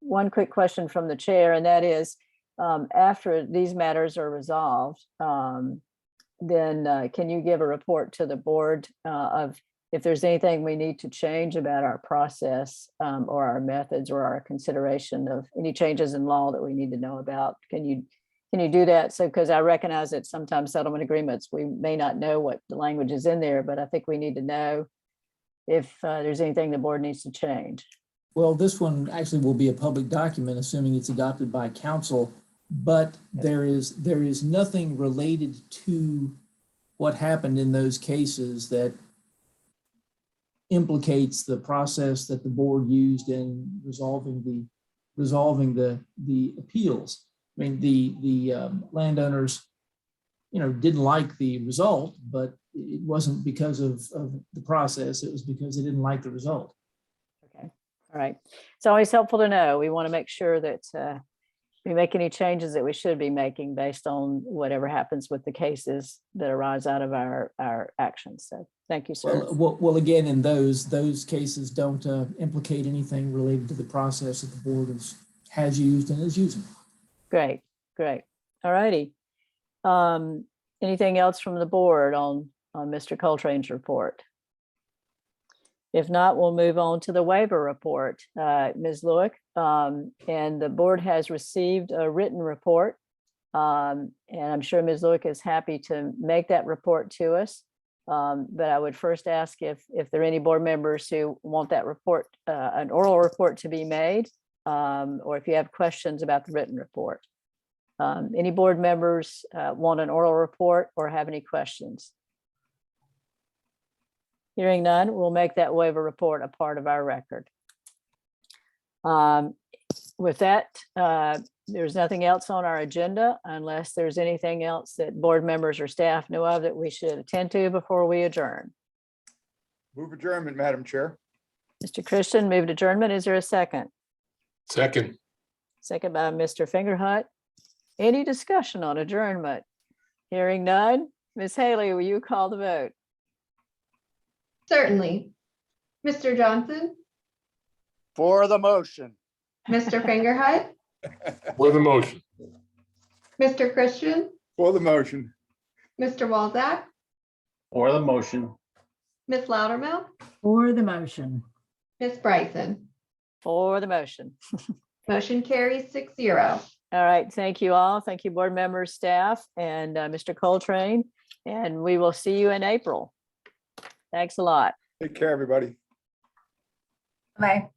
one quick question from the chair, and that is, after these matters are resolved, then can you give a report to the board of if there's anything we need to change about our process or our methods or our consideration of any changes in law that we need to know about? Can you do that? So, because I recognize that sometimes settlement agreements, we may not know what the language is in there, but I think we need to know if there's anything the board needs to change. Well, this one actually will be a public document, assuming it's adopted by council, but there is nothing related to what happened in those cases that implicates the process that the board used in resolving the appeals. I mean, the landowners, didn't like the result, but it wasn't because of the process. It was because they didn't like the result. Okay, all right. It's always helpful to know. We want to make sure that we make any changes that we should be making based on whatever happens with the cases that arise out of our actions. So thank you, sir. Well, again, in those cases don't implicate anything related to the process that the board has used and is using. Great, great. All righty. Anything else from the board on Mr. Coltrane's report? If not, we'll move on to the waiver report. Ms. Lewick, and the board has received a written report. And I'm sure Ms. Lewick is happy to make that report to us. But I would first ask if there are any board members who want that report, an oral report to be made, or if you have questions about the written report. Any board members want an oral report or have any questions? Hearing none, we'll make that waiver report a part of our record. With that, there's nothing else on our agenda unless there's anything else that board members or staff know of that we should attend to before we adjourn. Move adjournment, Madam Chair. Mr. Christian moved adjournment. Is there a second? Second. Second by Mr. Fingerhut. Any discussion on adjournment? Hearing none. Ms. Haley, will you call the vote? Certainly. Mr. Johnson, For the motion. Mr. Fingerhut, For the motion. Mr. Christian, For the motion. Mr. Walzak, For the motion. Ms. Loudermilk, For the motion. Ms. Bryson. For the motion. Motion carries 6-0. All right, thank you all. Thank you, board members, staff, and Mr. Coltrane. And we will see you in April. Thanks a lot. Take care, everybody. Bye.